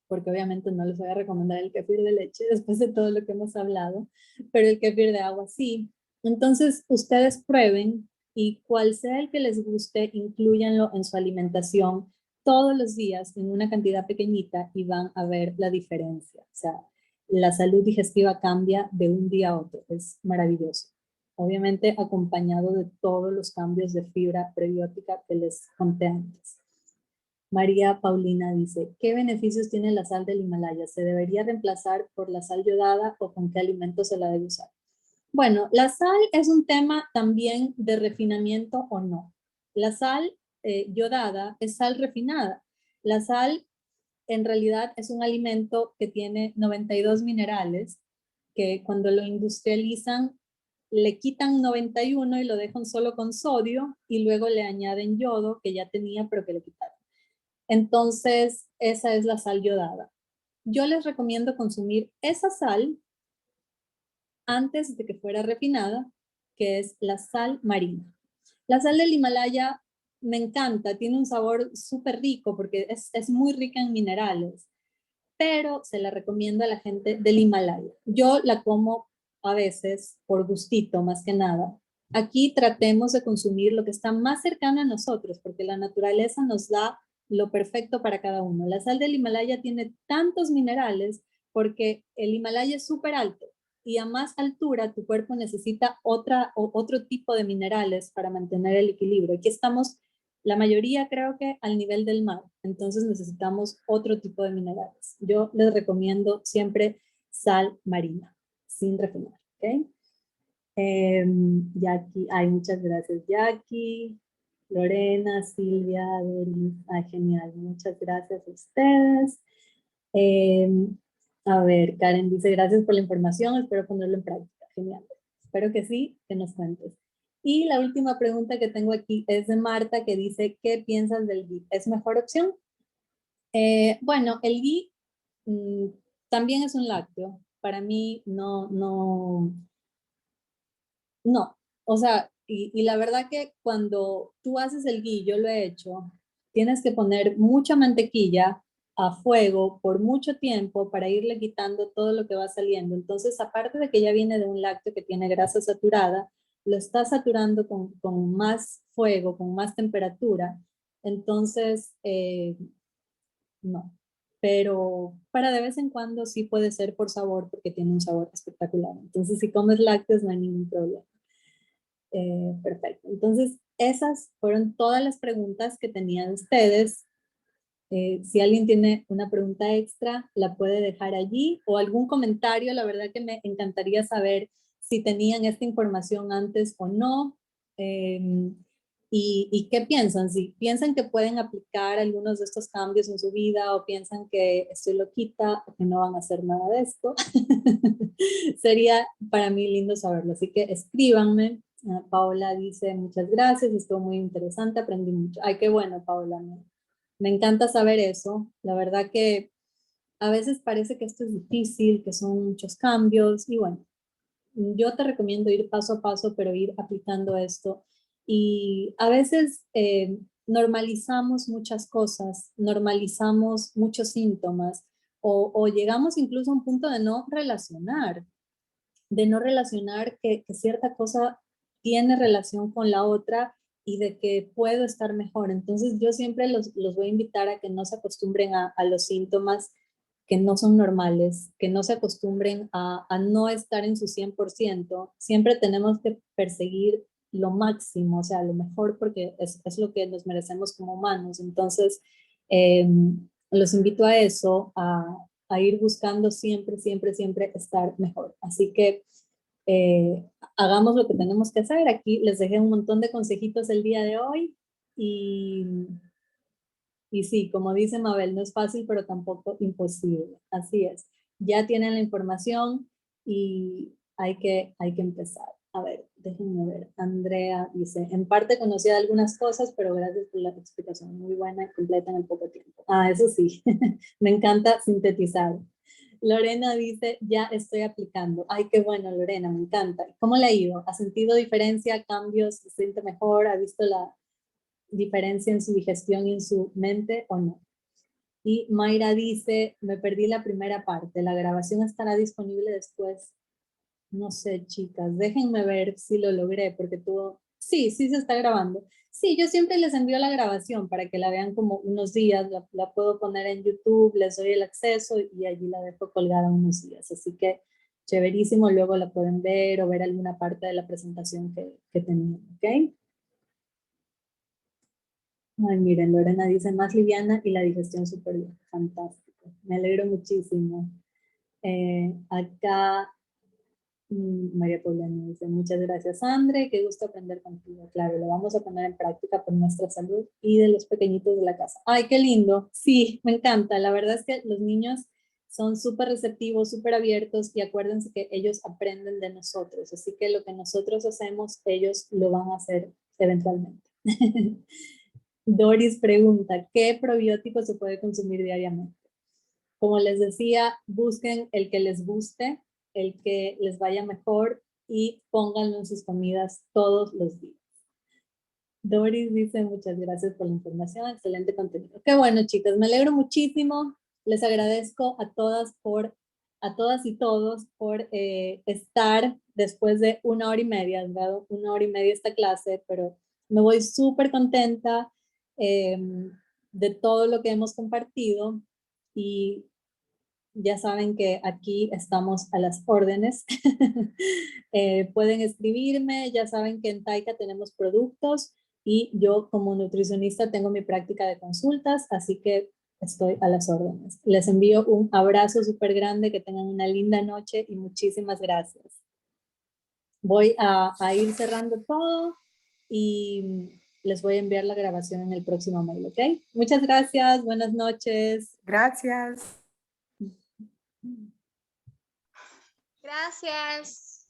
porque obviamente no les voy a recomendar el kéfir de leche después de todo lo que hemos hablado, pero el kéfir de agua sí. Entonces, ustedes prueben y cual sea el que les guste, incluyanlo en su alimentación todos los días en una cantidad pequeñita y van a ver la diferencia. O sea, la salud digestiva cambia de un día a otro. Es maravilloso. Obviamente acompañado de todos los cambios de fibra prebiótica que les conté antes. María Paulina dice, ¿qué beneficios tiene la sal del Himalaya? ¿Se debería reemplazar por la sal yodada o con qué alimentos se la debe usar? Bueno, la sal es un tema también de refinamiento o no. La sal yodada es sal refinada. La sal en realidad es un alimento que tiene 92 minerales que cuando lo industrializan le quitan 91 y lo dejan solo con sodio y luego le añaden yodo que ya tenía pero que le quitaron. Entonces, esa es la sal yodada. Yo les recomiendo consumir esa sal antes de que fuera refinada, que es la sal marina. La sal del Himalaya me encanta, tiene un sabor súper rico porque es muy rica en minerales, pero se la recomiendo a la gente del Himalaya. Yo la como a veces por gustito, más que nada. Aquí tratemos de consumir lo que está más cercano a nosotros, porque la naturaleza nos da lo perfecto para cada uno. La sal del Himalaya tiene tantos minerales porque el Himalaya es súper alto y a más altura tu cuerpo necesita otro tipo de minerales para mantener el equilibrio. Aquí estamos, la mayoría creo que al nivel del mar, entonces necesitamos otro tipo de minerales. Yo les recomiendo siempre sal marina, sin refinar, ¿ok? Jackie, ay, muchas gracias Jackie, Lorena, Silvia, Doris, ay, genial, muchas gracias a ustedes. A ver, Karen dice, gracias por la información, espero ponerlo en práctica, genial. Espero que sí, que nos cuentes. Y la última pregunta que tengo aquí es de Marta que dice, ¿qué piensas del ghee? ¿Es mejor opción? Bueno, el ghee también es un lácteo. Para mí no, o sea, y la verdad que cuando tú haces el ghee, yo lo he hecho, tienes que poner mucha mantequilla a fuego por mucho tiempo para irle quitando todo lo que va saliendo. Entonces, aparte de que ya viene de un lácteo que tiene grasa saturada, lo está saturando con más fuego, con más temperatura. Entonces, no. Pero para de vez en cuando sí puede ser por sabor porque tiene un sabor espectacular. Entonces, si comes lácteos no hay ningún problema. Perfecto. Entonces, esas fueron todas las preguntas que tenían ustedes. Si alguien tiene una pregunta extra, la puede dejar allí o algún comentario. La verdad que me encantaría saber si tenían esta información antes o no. ¿Y qué piensan? Si piensan que pueden aplicar algunos de estos cambios en su vida o piensan que estoy loquita o que no van a hacer nada de esto, sería para mí lindo saberlo. Así que escríbanme. Paola dice, muchas gracias, estuvo muy interesante, aprendí mucho. Ay, qué bueno, Paola. Me encanta saber eso. La verdad que a veces parece que esto es difícil, que son muchos cambios y bueno, yo te recomiendo ir paso a paso, pero ir aplicando esto. Y a veces normalizamos muchas cosas, normalizamos muchos síntomas o llegamos incluso a un punto de no relacionar que cierta cosa tiene relación con la otra y de que puedo estar mejor. Entonces yo siempre los voy a invitar a que no se acostumbren a los síntomas que no son normales, que no se acostumbren a no estar en su 100%. Siempre tenemos que perseguir lo máximo, o sea, lo mejor, porque es lo que nos merecemos como humanos. Entonces, eh, los invito a eso, a ir buscando siempre, siempre, siempre estar mejor. Así que hagamos lo que tenemos que hacer. Aquí les dejé un montón de consejitos el día de hoy y sí, como dice Mabel, no es fácil, pero tampoco imposible. Así es. Ya tienen la información y hay que empezar. A ver, déjenme ver. Andrea dice, en parte conocía algunas cosas, pero gracias por la explicación muy buena y completa en el poco tiempo. Ah, eso sí, me encanta sintetizar. Lorena dice, ya estoy aplicando. Ay, qué bueno, Lorena, me encanta. ¿Cómo le ha ido? ¿Ha sentido diferencia, cambios? ¿Se siente mejor? ¿Ha visto la diferencia en su digestión y en su mente o no? Y Mayra dice, me perdí la primera parte. ¿La grabación estará disponible después? No sé, chicas, déjenme ver si lo logré, porque tuvo... Sí, sí se está grabando. Sí, yo siempre les envío la grabación para que la vean como unos días, la puedo poner en YouTube, les doy el acceso y allí la dejo colgada unos días. Así que chéverísimo, luego la pueden ver o ver alguna parte de la presentación que tenían, ¿ok? Ay, miren, Lorena dice más liviana y la digestión súper bien. Fantástico. Me alegro muchísimo. Acá María Paulina dice, muchas gracias, Andre, qué gusto aprender contigo. Claro, lo vamos a poner en práctica por nuestra salud y de los pequeñitos de la casa. Ay, qué lindo. Sí, me encanta. La verdad es que los niños son súper receptivos, súper abiertos y acuérdense que ellos aprenden de nosotros. Así que lo que nosotros hacemos, ellos lo van a hacer eventualmente. Doris pregunta, ¿qué probiótico se puede consumir diariamente? Como les decía, busquen el que les guste, el que les vaya mejor y pónganlo en sus comidas todos los días. Doris dice, muchas gracias por la información, excelente contenido. Qué bueno, chicas, me alegro muchísimo. Les agradezco a todas y todos por estar después de 1 hora y media. Han dado 1 hora y media esta clase, pero me voy súper contenta eh, de todo lo que hemos compartido y ya saben que aquí estamos a las órdenes. Pueden escribirme, ya saben que en Taika tenemos productos y yo como nutricionista tengo mi práctica de consultas, así que estoy a las órdenes. Les envío un abrazo súper grande, que tengan una linda noche y muchísimas gracias. Voy a ir cerrando todo y les voy a enviar la grabación en el próximo mail, ¿ok? Muchas gracias, buenas noches. Gracias. Gracias.